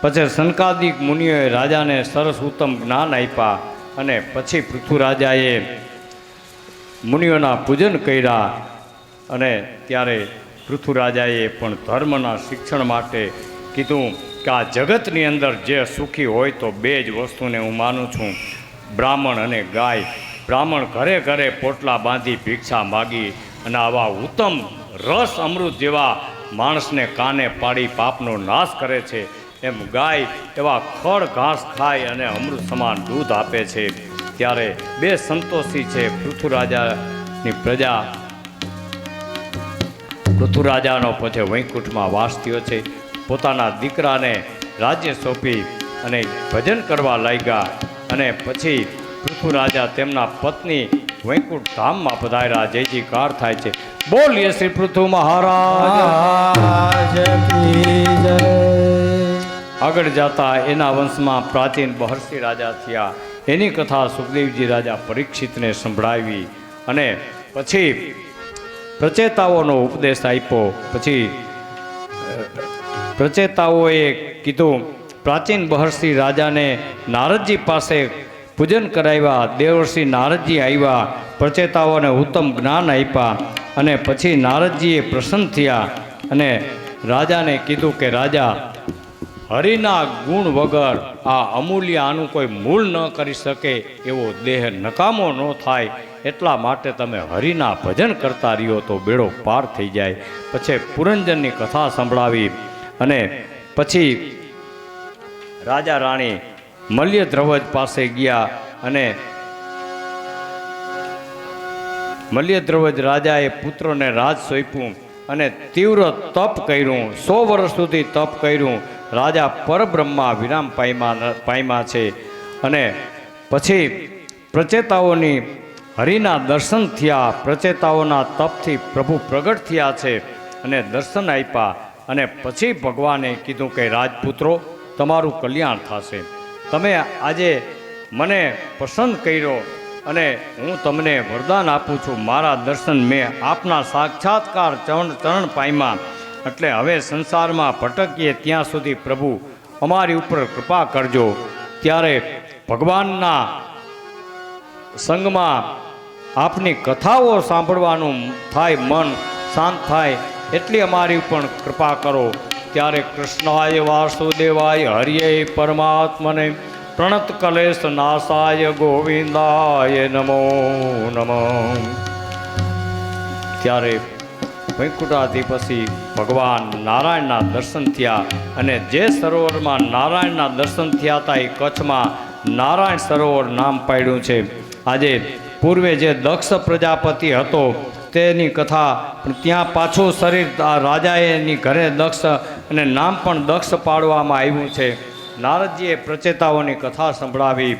પછી સનકાદિક મુનિઓએ રાજાને સરસ ઉત્તમ જ્ઞાન આપ્યા અને પછી પૃથ્વીરાજાએ મુનિઓના પૂજન કર્યા અને ત્યારે પૃથ્વીરાજાએ પણ ધર્મના શિક્ષણ માટે કીધું કે આ જગતની અંદર જે સુખી હોય તો બે જ વસ્તુને હું માનું છું, બ્રાહ્મણ અને ગાય. બ્રાહ્મણ ઘરે ઘરે પોટલા બાંધી ભિક્ષા માગી અને આવા ઉત્તમ રસ અમૃત જેવા માણસને કાને પાડી પાપનો નાશ કરે છે, એમ ગાય એવા ખડ ઘાસ ખાય અને અમૃત સમાન દૂધ આપે છે. ત્યારે બે સંતોષી છે. પૃથ્વીરાજાની પ્રજા, પૃથ્વીરાજાનો પછી વૈકુંઠમાં વાસ થયો છે. પોતાના દીકરાને રાજ્ય સોંપી અને ભજન કરવા લાગ્યા અને પછી પૃથ્વીરાજા તેમના પત્ની વૈકુંઠ ધામમાં પધાર્યા. જય જયકાર થાય છે. બોલીએ શ્રી પૃથ્વી મહારાજ કી જય. આગળ જતા એના વંશમાં પ્રાચીન બહર્ષિ રાજા થયા. એની કથા સુખદેવજી રાજા પરીક્ષિતને સંભળાવી અને પછી પ્રચેતાઓનો ઉપદેશ આપ્યો. પછી પ્રચેતાઓએ કીધું, પ્રાચીન બહર્ષિ રાજાને નારદજી પાસે પૂજન કરાવ્યા. દેવર્ષિ નારદજી આવ્યા, પ્રચેતાઓને ઉત્તમ જ્ઞાન આપ્યા અને પછી નારદજીએ પ્રસન્ન થયા અને રાજાને કીધું કે રાજા, હરિના ગુણ વગર આ અમૂલ્ય આનું કોઈ મૂળ ન કરી શકે એવો દેહ નકામો ન થાય, એટલા માટે તમે હરિના ભજન કરતા રહ્યો તો બેડો પાર થઈ જાય. પછી પુરંજનની કથા સંભળાવી અને પછી રાજા રાણી મલ્યધ્રવજ પાસે ગયા અને મલ્યધ્રવજ રાજાએ પુત્રોને રાજ સોંપ્યું અને તીવ્ર તપ કર્યું. 100 વર્ષ સુધી તપ કર્યું. રાજા પરબ્રહ્મા વિરામ પામ્યા છે અને પછી પ્રચેતાઓની હરિના દર્શન થયા. પ્રચેતાઓના તપથી પ્રભુ પ્રગટ થયા છે અને દર્શન આપ્યા અને પછી ભગવાને કીધું કે રાજપુત્રો, તમારું કલ્યાણ થશે. તમે આજે મને પસંદ કર્યો અને હું તમને વરદાન આપું છું. મારા દર્શન મેં આપના સાક્ષાત્કાર ચરણ પામ્યા, એટલે હવે સંસારમાં ભટકીએ ત્યાં સુધી પ્રભુ અમારી ઉપર કૃપા કરજો. ત્યારે ભગવાનના સંગમાં આપની કથાઓ સાંભળવાનું થાય, મન શાંત થાય, એટલી અમારી ઉપર કૃપા કરો. ત્યારે કૃષ્ણાય વાસુદેવાય હરિયે પરમાત્મને પ્રણત કલેશ નાશાય ગોવિંદાય નમો નમઃ. ત્યારે વૈકુંઠાધિપતિ ભગવાન નારાયણના દર્શન થયા અને જે સરોવરમાં નારાયણના દર્શન થયા હતા એ કચ્છમાં નારાયણ સરોવર નામ પાડ્યું છે. આજે પૂર્વે જે દક્ષ પ્રજાપતિ હતો તેની કથા પણ ત્યાં પાછું શરીર રાજાએ એની ઘરે દક્ષ અને નામ પણ દક્ષ પાડવામાં આવ્યું છે. નારદજીએ પ્રચેતાઓની કથા સંભળાવી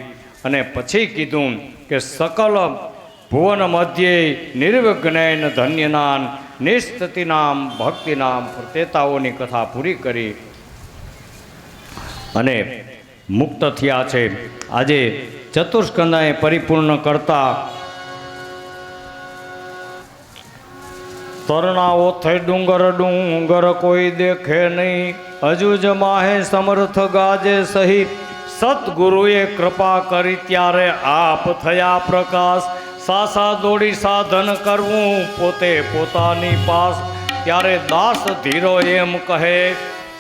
અને પછી કીધું કે સકલ ભુવન મધ્યે નિર્વિઘ્નેન ધન્યનાન નિસ્તતિનામ ભક્તિનામ પ્રચેતાઓની કથા પૂરી કરી અને મુક્ત થયા છે. આજે ચતુષ્કંદાએ પરિપૂર્ણ કરતા તરણાઓ થઈ ડુંગર ડુંગર કોઈ દેખે નહીં, હજુ જ માહે સમર્થ ગાજે સહી, સતગુરુએ કૃપા કરી ત્યારે આપ થયા પ્રકાશ, સાસા દોડી સાધન કરવું પોતે પોતાની પાસ. ત્યારે દાસ ધીરો એમ કહે,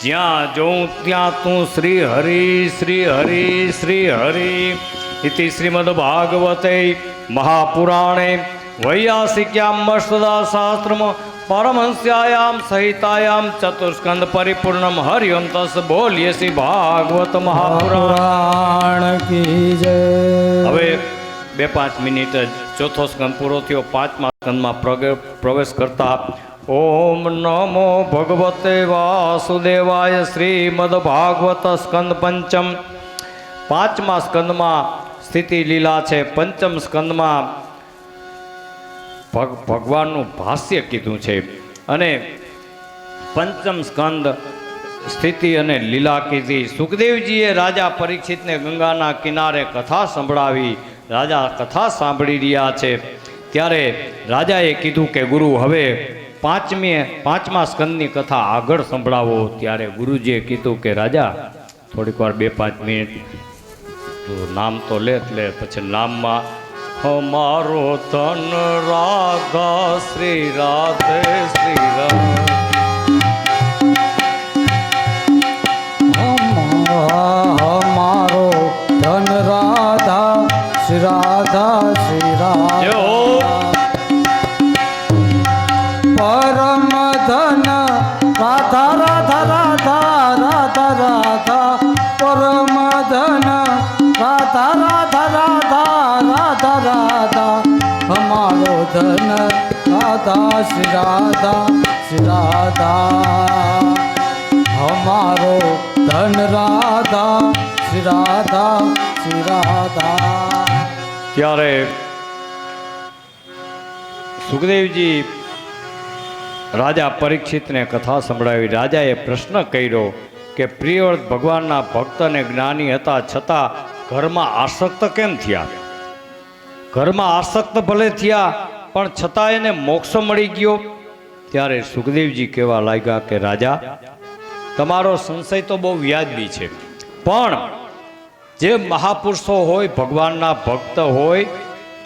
જ્યાં જોઉં ત્યાં તું શ્રી હરિ શ્રી હરિ શ્રી હરિ. ઇતિ શ્રીમદ ભાગવતે મહાપુરાણે વૈયાસિક્યામ સદા શાસ્ત્રમ પરમહંસ્યાયામ સહિતાયામ ચતુષ્કંદ પરિપૂર્ણમ હરિઓમ તસ. બોલીએ શ્રી ભાગવત મહાપુરાણ કી જય. હવે 2-5 મિનિટ જ ચોથો સ્કંદ પૂરો થયો. 5મા સ્કંદમાં પ્રવેશ કરતા ઓમ નમો ભગવતે વાસુદેવાય. શ્રીમદ ભાગવત સ્કંદ પંચમ. 5મા સ્કંદમાં સ્થિતિ લીલા છે. 5મ સ્કંદમાં ભગવાનનું ભાષ્ય કીધું છે અને 5મ સ્કંદ સ્થિતિ અને લીલા કીધી. સુખદેવજીએ રાજા પરીક્ષિતને ગંગાના કિનારે કથા સંભળાવી. રાજા કથા સાંભળી રહ્યા છે ત્યારે રાજાએ કીધું કે ગુરુ હવે પાંચમા સ્કંદની કથા આગળ સંભળાવો. ત્યારે ગુરુજીએ કીધું કે રાજા થોડીક વાર 2-5 મિનિટ તો નામ તો લે. એટલે પછી નામમાં અમારો ધન રાધા શ્રી રાધે શ્રી રાધે અમારો ધન રાધા શ્રી રાધા શ્રી રાધા પરમ ધન રાધા રાધા રાધા રાધા રાધા પરમ ધન રાધા રાધા રાધા રાધા રાધા અમારો ધન રાધા શ્રી રાધા શ્રી રાધા અમારો ધન રાધા શ્રી રાધા શ્રી રાધા. ત્યારે સુખદેવજી રાજા પરીક્ષિતને કથા સંભળાવી. રાજાએ પ્રશ્ન કર્યો કે પ્રિયવ્રત ભગવાનના ભક્ત અને જ્ઞાની હતા છતાં ઘરમાં આસક્ત કેમ થયા? ઘરમાં આસક્ત ભલે થયા પણ છતાં એને મોક્ષ મળી ગયો. ત્યારે સુખદેવજી કહેવા લાગ્યા કે રાજા તમારો સંશય તો બહુ વ્યાજબી છે, પણ જે મહાપુરુષો હોય ભગવાનના ભક્ત હોય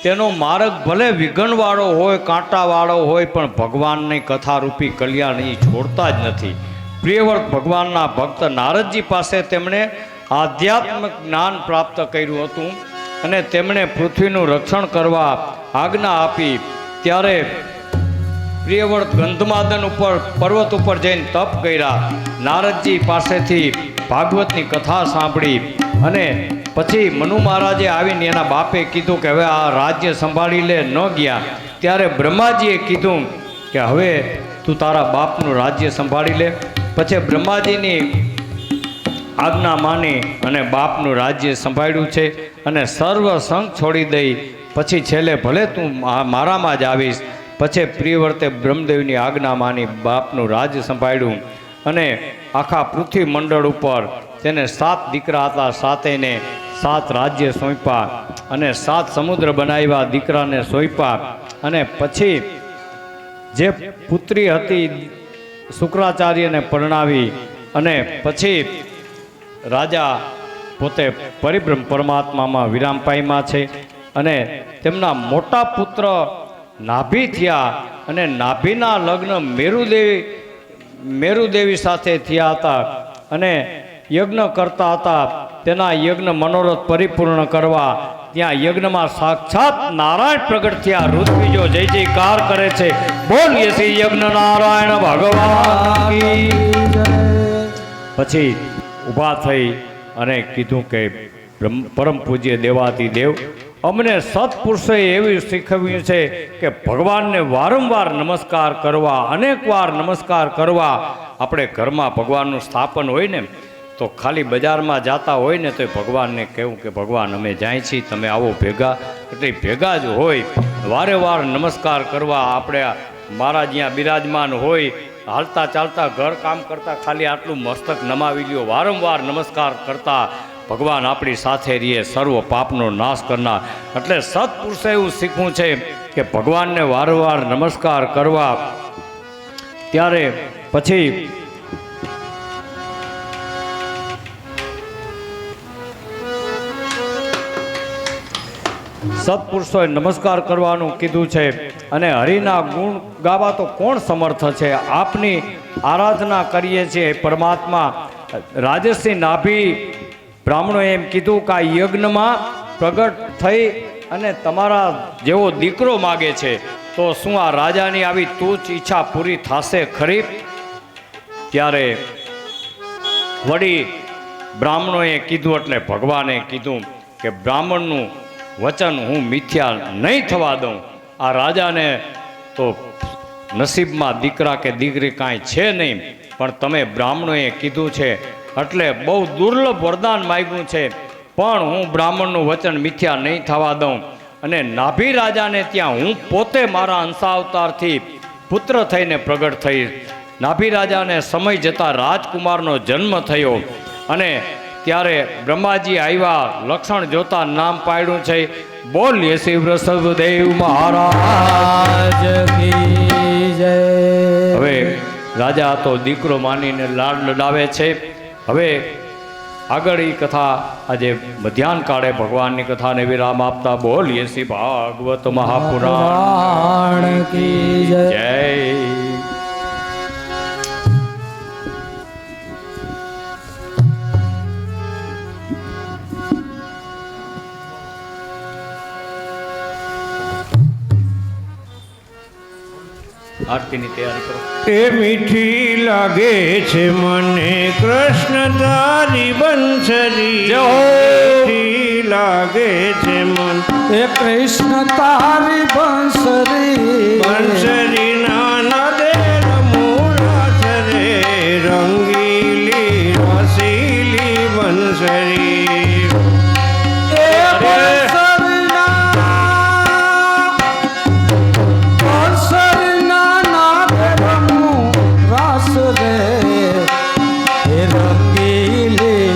તેનો માર્ગ ભલે વિઘ્નવાળો હોય કાંટાવાળો હોય પણ ભગવાનની કથારૂપી કલ્યાણ એ છોડતા જ નથી. પ્રિયવ્રત ભગવાનના ભક્ત નારદજી પાસે તેમણે આધ્યાત્મિક જ્ઞાન પ્રાપ્ત કર્યું હતું અને તેમણે પૃથ્વીનું રક્ષણ કરવા આજ્ઞા આપી. ત્યારે પ્રિયવ્રત ગંધમાદન ઉપર પર્વત ઉપર જઈને તપ કર્યા. નારદજી પાસેથી ભાગવતની કથા સાંભળી અને પછી મનુ મહારાજે આવીને એના બાપે કીધું કે હવે આ રાજ્ય સંભાળી લે. ન ગયા ત્યારે બ્રહ્માજીએ કીધું કે હવે તું તારા બાપનું રાજ્ય સંભાળી લે. પછી બ્રહ્માજીની આજ્ઞા માની અને બાપનું રાજ્ય સંભાળ્યું છે અને સર્વ સંગ છોડી દઈ પછી છેલ્લે ભલે તું મારામાં જ આવીશ. પછી પ્રિયવ્રતે બ્રહ્મદેવની આજ્ઞા માની બાપનું રાજ્ય સંભાળ્યું અને આખા પૃથ્વી મંડળ ઉપર તેને 7 દીકરા હતા. 7એને 7 રાજ્ય સોંપ્યા અને 7 સમુદ્ર બનાવ્યા, દીકરાને સોંપ્યા. અને પછી જે પુત્રી હતી શુક્રાચાર્યને પરણાવી અને પછી રાજા પોતે પરિબ્રહ્મ પરમાત્મામાં વિરામ પામ્યા છે. અને તેમના મોટા પુત્ર નાભી થયા અને નાભીના લગ્ન મેરુદેવી સાથે થયા હતા અને યજ્ઞ કરતા હતા. તેના યજ્ઞ મનોરથ પરિપૂર્ણ કરવા ત્યાં યજ્ઞમાં સાક્ષાત નારાયણ પ્રગટ થયા. ઋત્વિજો જય જયકાર કરે છે. બોલીએ શ્રી યજ્ઞ નારાયણ ભગવાન. પછી ઊભા થઈ અને કીધું કે પરમ પૂજ્ય દેવાતી દેવ, અમને સત્પુરુષોએ એવું શીખવ્યું છે કે ભગવાનને વારંવાર નમસ્કાર કરવા, અનેકવાર નમસ્કાર કરવા. આપણે ઘરમાં ભગવાનનું સ્થાપન હોય ને તો ખાલી બજારમાં જતા હોય ને તો ભગવાનને કહેવું કે ભગવાન અમે જાય છીએ, તમે આવો ભેગા. એટલે ભેગા જ હોય. વારે વાર નમસ્કાર કરવા. આપણે મારા જ્યાં બિરાજમાન હોય હાલતા ચાલતા ઘર કામ કરતા ખાલી આટલું મસ્તક નમાવી લ્યો. વારંવાર નમસ્કાર કરતા ભગવાન આપણી સાથે રહીએ, સર્વ પાપનો નાશ કરનાર. એટલે સત્પુરુષે એવું શીખવું છે કે ભગવાનને વારંવાર નમસ્કાર કરવા. ત્યારે પછી સત્પુરુષોએ નમસ્કાર કરવાનું કીધું છે. અને હરિના ગુણ ગાવા તો કોણ સમર્થ છે? આપની આરાધના કરીએ છીએ પરમાત્મા. રાજર્ષિ નાભી બ્રાહ્મણોએ એમ કીધું કે આ યજ્ઞમાં પ્રગટ થઈ અને તમારા જેવો દીકરો માગે છે તો શું આ રાજાની આવી તુચ્છ ઈચ્છા પૂરી થશે ખરી? ત્યારે વળી બ્રાહ્મણોએ કીધું એટલે ભગવાને કીધું કે બ્રાહ્મણનું વચન હું મિથ્યા નહીં થવા દઉં. આ રાજાને તો નસીબમાં દીકરા કે દીકરી કાંઈ છે નહીં, પણ તમે બ્રાહ્મણોએ કીધું છે એટલે બહુ દુર્લભ વરદાન માગ્યું છે, પણ હું બ્રાહ્મણનું વચન મિથ્યા નહીં થવા દઉં. અને નાભી રાજાને ત્યાં હું પોતે મારા અંશાવતારથી પુત્ર થઈને પ્રગટ થઈશ. નાભી રાજાને સમય જતાં રાજકુમારનો જન્મ થયો અને ત્યારે બ્રહ્માજી આવ્યા, લક્ષણ જોતા નામ પાડ્યું છે. બોલીએ શ્રી વૃષભદેવ મહારાજ કી જય. હવે રાજા તો દીકરો માનીને લાડ લડાવે છે. હવે આગળ એ કથા આજે મધ્યાહન કાળે ભગવાનની કથાને વિરામ આપતા બોલીએ શ્રી ભાગવત મહાપુરાણ કી જય. જય. આરતીની તૈયારી કરો. એ મીઠી લાગે છે મને કૃષ્ણ તારી બંસરી. જય હો. મીઠી લાગે છે મન હે કૃષ્ણ તારી બંસરી બંસરી નાના દે રમૂરા રે રંગીલી રસીલી બંસરી. એ બંસરીના નાદે રમું રાસ રે. હે રંગીલી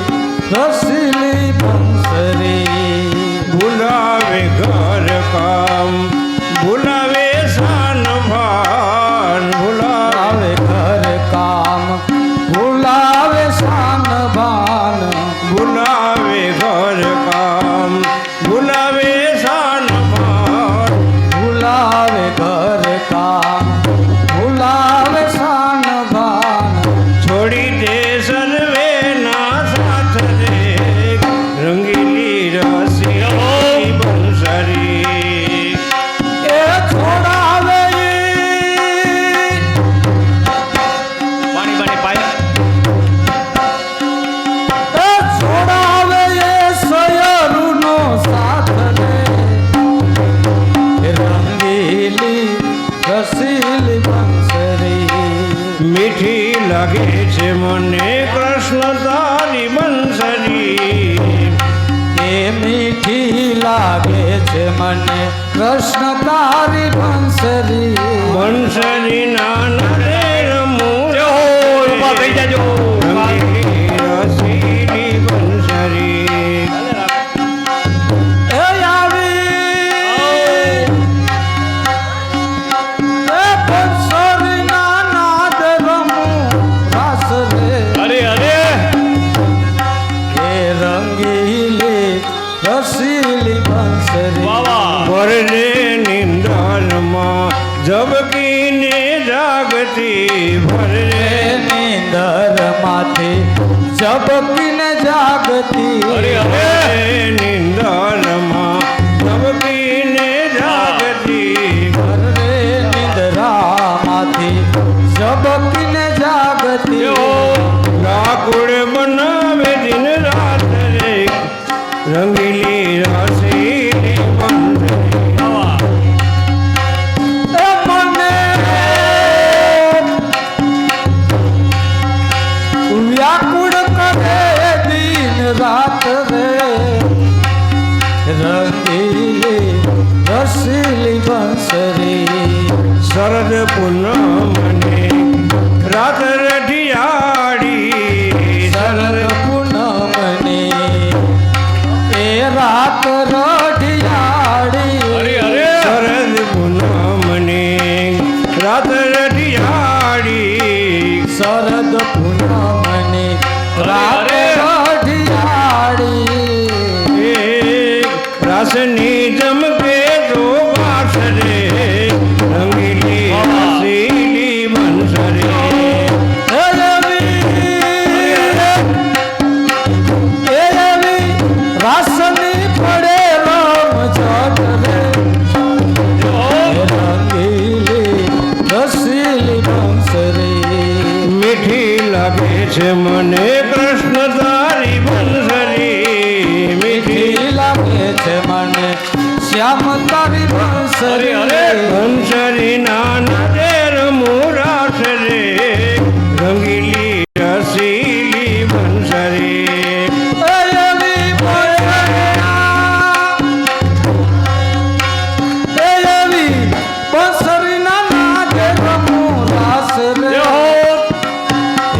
રસીલી બંસરી. ભૂલાવે ઘર કામ ભૂલાવે શાન ભાન ભૂલાવે ભૂલાવે ઘર કામ ભૂલાવે શાન ભાન. ભૂલાવે ઘર કામ ભૂલાવે શાન ભાન. ભૂલાવે ઘર કામ ભૂલાવે શાન ભાન. છોડી દે સર્વે ના સાથ રે રંગીલી રસી બંસરી. એ છોડાવે પાણી પાયા. એ છોડાવે એ સયરુનો સાથ રે. એ રંગીલી રસીલી બંસરી. મીઠી લાગે છે મને કૃષ્ણ તારી બંસરી. એ મીઠી લાગે છે મને કૃષ્ણ તારી બંસરી. બંસરી નાના રે રમૂરા ઊભા થઈ જાજો. રંગીલી રસીલી બંસરી. એ આવી એ બંસરીના નાદ રમું રાસ રે. અરે અરે એ રંગીલી રસીલી બંસરી. વાવા. વરને નિંદરમાં ઝબકીને જાગતી ભરને એ નીંદર માંથી ઝબકીને જાગતી. અરે અરે નિંદરમાં ઝબકીને જાગતી રે નિંદરામાંથી ઝબકીને જાગતી. લાકુડ બનાવે દિન રાત રે રંગીલી રસીલી બંસરી. એ મને વ્યાકુળ કરે દિન રાત રે. રંગીલી રસીલી બંસરી. શરદ પૂનમને રાત રઢિયાળી. શરદ પૂનમની એ રાત રઢિયાળી. અરે અરે શરદ પૂનમને રાત રઢિયાળી. શરદ પૂનમની રાત રઢિયાળી. એ રાસની જમકે તો વાસ રે રંગીલી રસીલી બંસરી. એ રવિ રાસની પડે રમઝટ રે. એ રંગીલી રસીલી બંસરી. મીઠી લાગે છે મને કૃષ્ણ તારી બંસરી. મીઠી લાગે છે મને શ્યામ તારી બંસરી. બંસરી નાના રે રમૂરા રે રંગીલી રસીલી બંસરી. એ એવી બંસરીના નાદે રમું રાસ રે.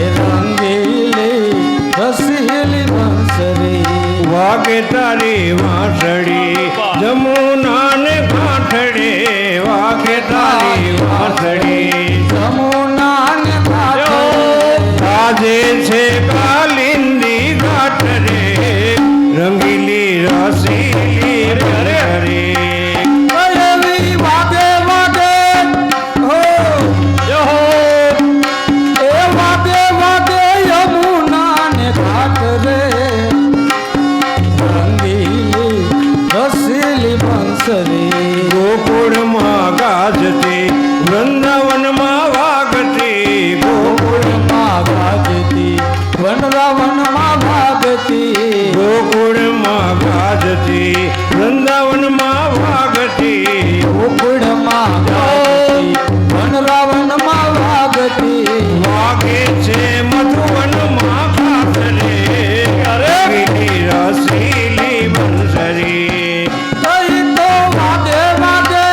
એ રંગીલી રસીલી બંસરી. વાગે તારી વાંસળી જમુ તારી વાંસળી જમુનાને ઘાટે આજે છે કાલિંદી ઘાટ રે રંગીલી રસીલી રે એવી વાગે વાગે હો એ વાગે વાગે યમુનાને ઘાટ રે રંગીલી રસીલી બંસરી ગોકુળમાં ગાજતી વૃંદાવનમાં વાગતી ગોકુળમાં ગાજતી વનરાવનમાં ભાગતી ગોકુળમાં ગાજતી વૃંદાવનમાં વાગતી ગોકુળમાં ગાજતી વનરાવનમાં ભાગતી વાગે છે મધુવનમાં ખાસ રે રંગીલી રસીલી બંસરી કઈ તો વાગે વાગે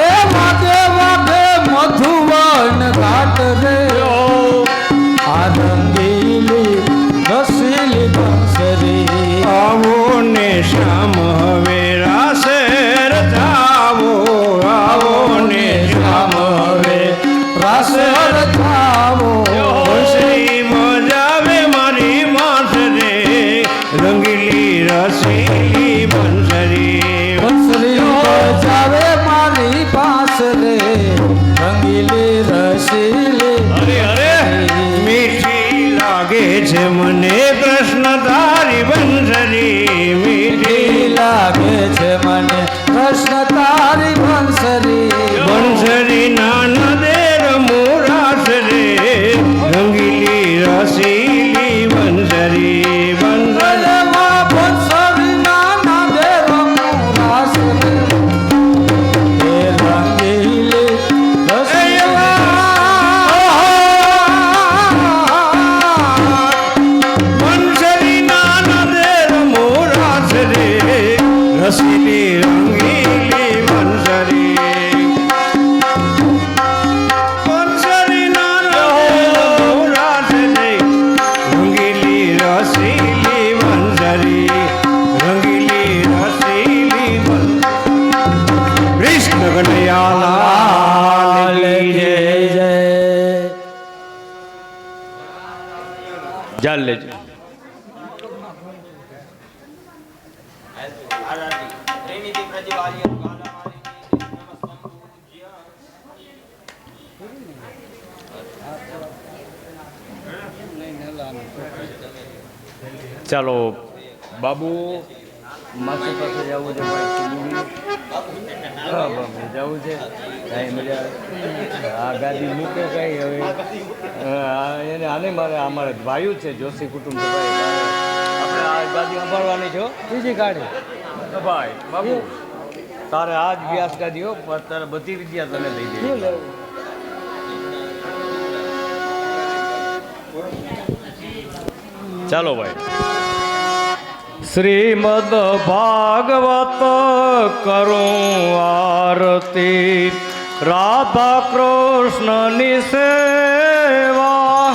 એ વાગે વાગે મધુવન ઘાટ રે આ રંગીલી રસીલી બંસરી આવો ને શ્યામ હવે રાસે રચાવો આવો ને શ્યામ હવે રાસ રચાવો શ્રી મજાવે મારી માસ રે રંગીલી રસીલી બંસરી બંસરી બજાવે મારી પાસ રે રંગીલી રસીલી અરે અરે મીઠી લાગે છે મને કૃષ્ણ તારી બંસરી મીઠી લાગે છે મને કૃષ્ણ તારી બંસરી બંસરી નાના દેર મોરાસ રે રંગીલી રસીલી બંસરી બંસરી બંસરી નાના દેવ રાસ રે એ રંગીલી બંસરી નાના દેર મોરાસ રે રસીલી રંગીલી બંસરી બંસરી નાના દેર મોરાસ રે રંગીલી રસીલી બંસરી રંગીલી રસીલી બંસરી કૃષ્ણ કનૈયાલાલ જય જય જાલ લેજો ચાલો બાબુ માસી પાસે જવું છે ભાઈ હા બાબુ જવું છે કાંઈ મજા આ ગાડી મૂકે કઈ હવે એને આને મારે અમારે ભાઈઓ છે જોશી કુટુંબ છે ભાઈ આપણે આ ગાડી સંભાળવાની છો બીજી ગાડી ભાઈ બાબુ તારે આ જ વ્યાસ ગાડી હો પણ તારે બધી વિદ્યા તને લઈ દે ચાલો ભાઈ શ્રીમદ ભાગવત કરું આરતી રાધા કૃષ્ણની સેવા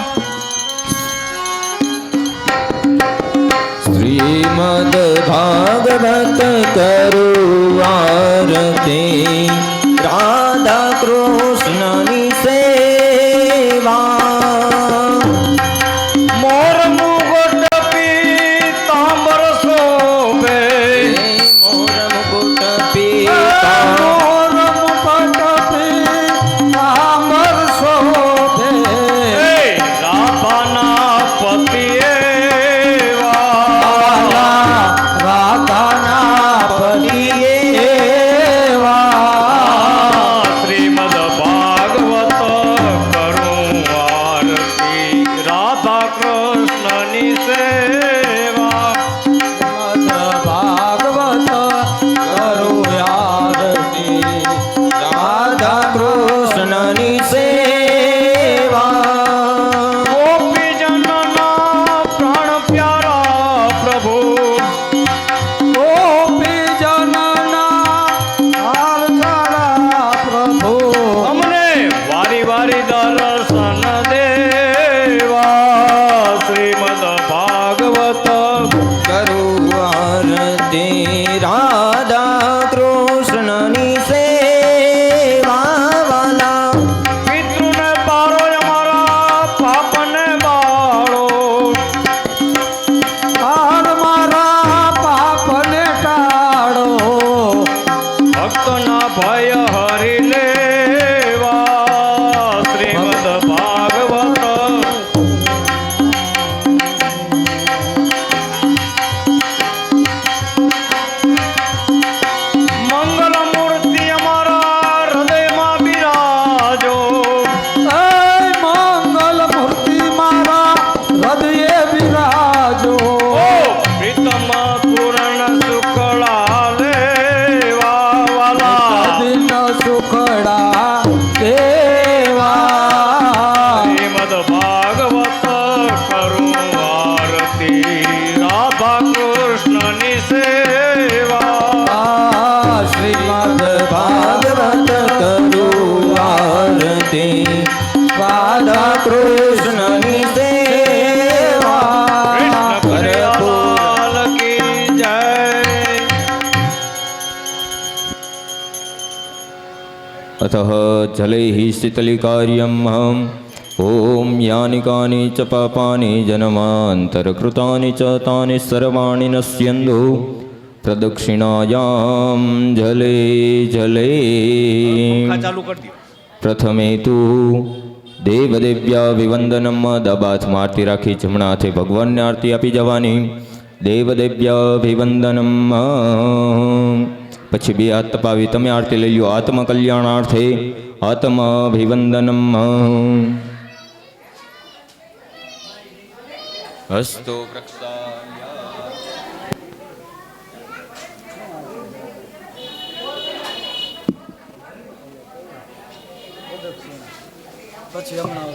શ્રીમદ ભાગવત કરું આરતી રાધા કૃષ્ણની સેવા મોર મુગટ પીતાંબર શોભે મોર મુકુટ પીતાંબર પીતાંબર શોભે રાધાના પતિ રાધાના પતિ એવા શ્રીમદ ભાગવત કરું આરતી રાધા કૃષ્ણની સેવા કૃષ્ણ કી જય. अतः जलैः शीतलीकार्यम् ॐ यानि कानि च पापानि जन्मान्तरकृतानि च तानि सर्वाणि नश्यन्तु प्रदक्षिणायां जले जले ચાલુ કરી દો. प्रथमे तु દેવદેવ્યા વિવંદનમ દબાથમાં આરતી રાખી જમણા હાથે ભગવાનને આરતી આપી જવાની. દેવદેવ્યાભિવંદનમ પછી બે હાથ તપાવી તમે આરતી લઈ લો. આત્મકલ્યાણાર્થે આત્માભિવંદનમ હસ્તો પછી હમણાં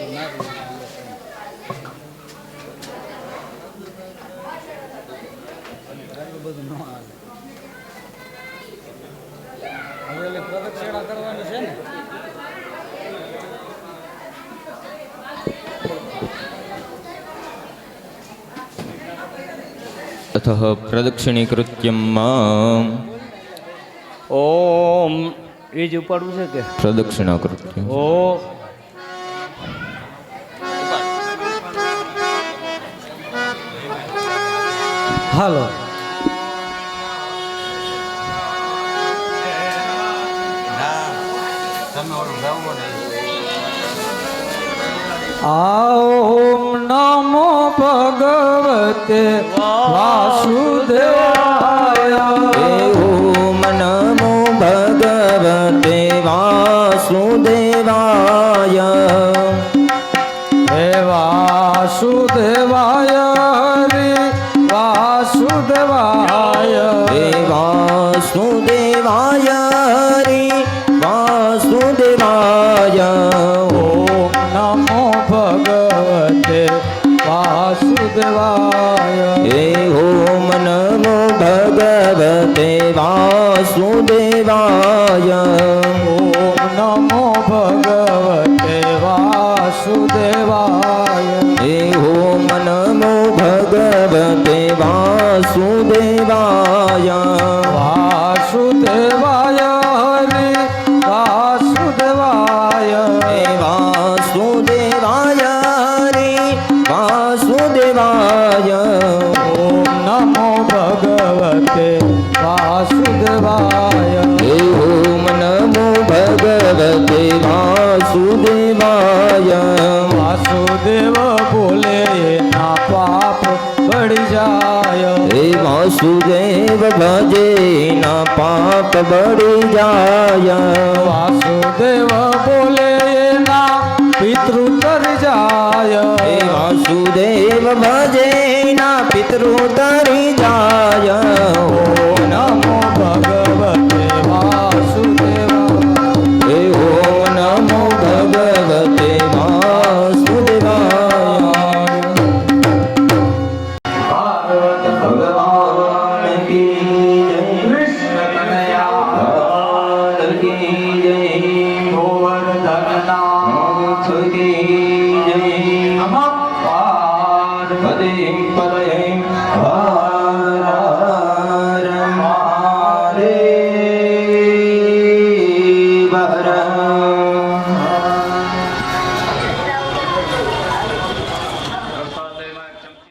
બધું ન આવે. હવે એટલે પ્રદક્ષિણા કરવાની છે ને. अतः प्रदक्षिणीकृत्यं ઓમ એ જ ઉપાડવું છે કે प्रदक्षिणाकृत्यम् ઓ હાલો ઓમ નમો ભગવતે વાસુદેવાય. ओम नमो भगवते वासुदेवाय હે વાસુદેવાય રે વાસુદેવાય. हे वासुदेवाय हरि वासुदेवाय ઓમ નમો ભગવતે વાસુદેવાય. हे ओम नमो भगवते वासुदेवाय ઓમ નમો ભગવતે વાસુદેવાય. हे ओम नमो भगवते वासुदेवाय વાસુદેવાય હરિ વાસુદેવાય. हे वासुदेवाय हरि वासुदेवाय ઓમ નમો ભગવતે વાસુદેવાય. हे ओम नमो भगवते वासुदेवाय વાસુદેવ બોલે એના પાપ બળી જાય. हे वासुदेव भजे ना पाप बड़ी जाय વાસુદેવ બોલે એના પિતૃ તરી જાય. हे वासुदेव भजे ना पितृ तरि जाय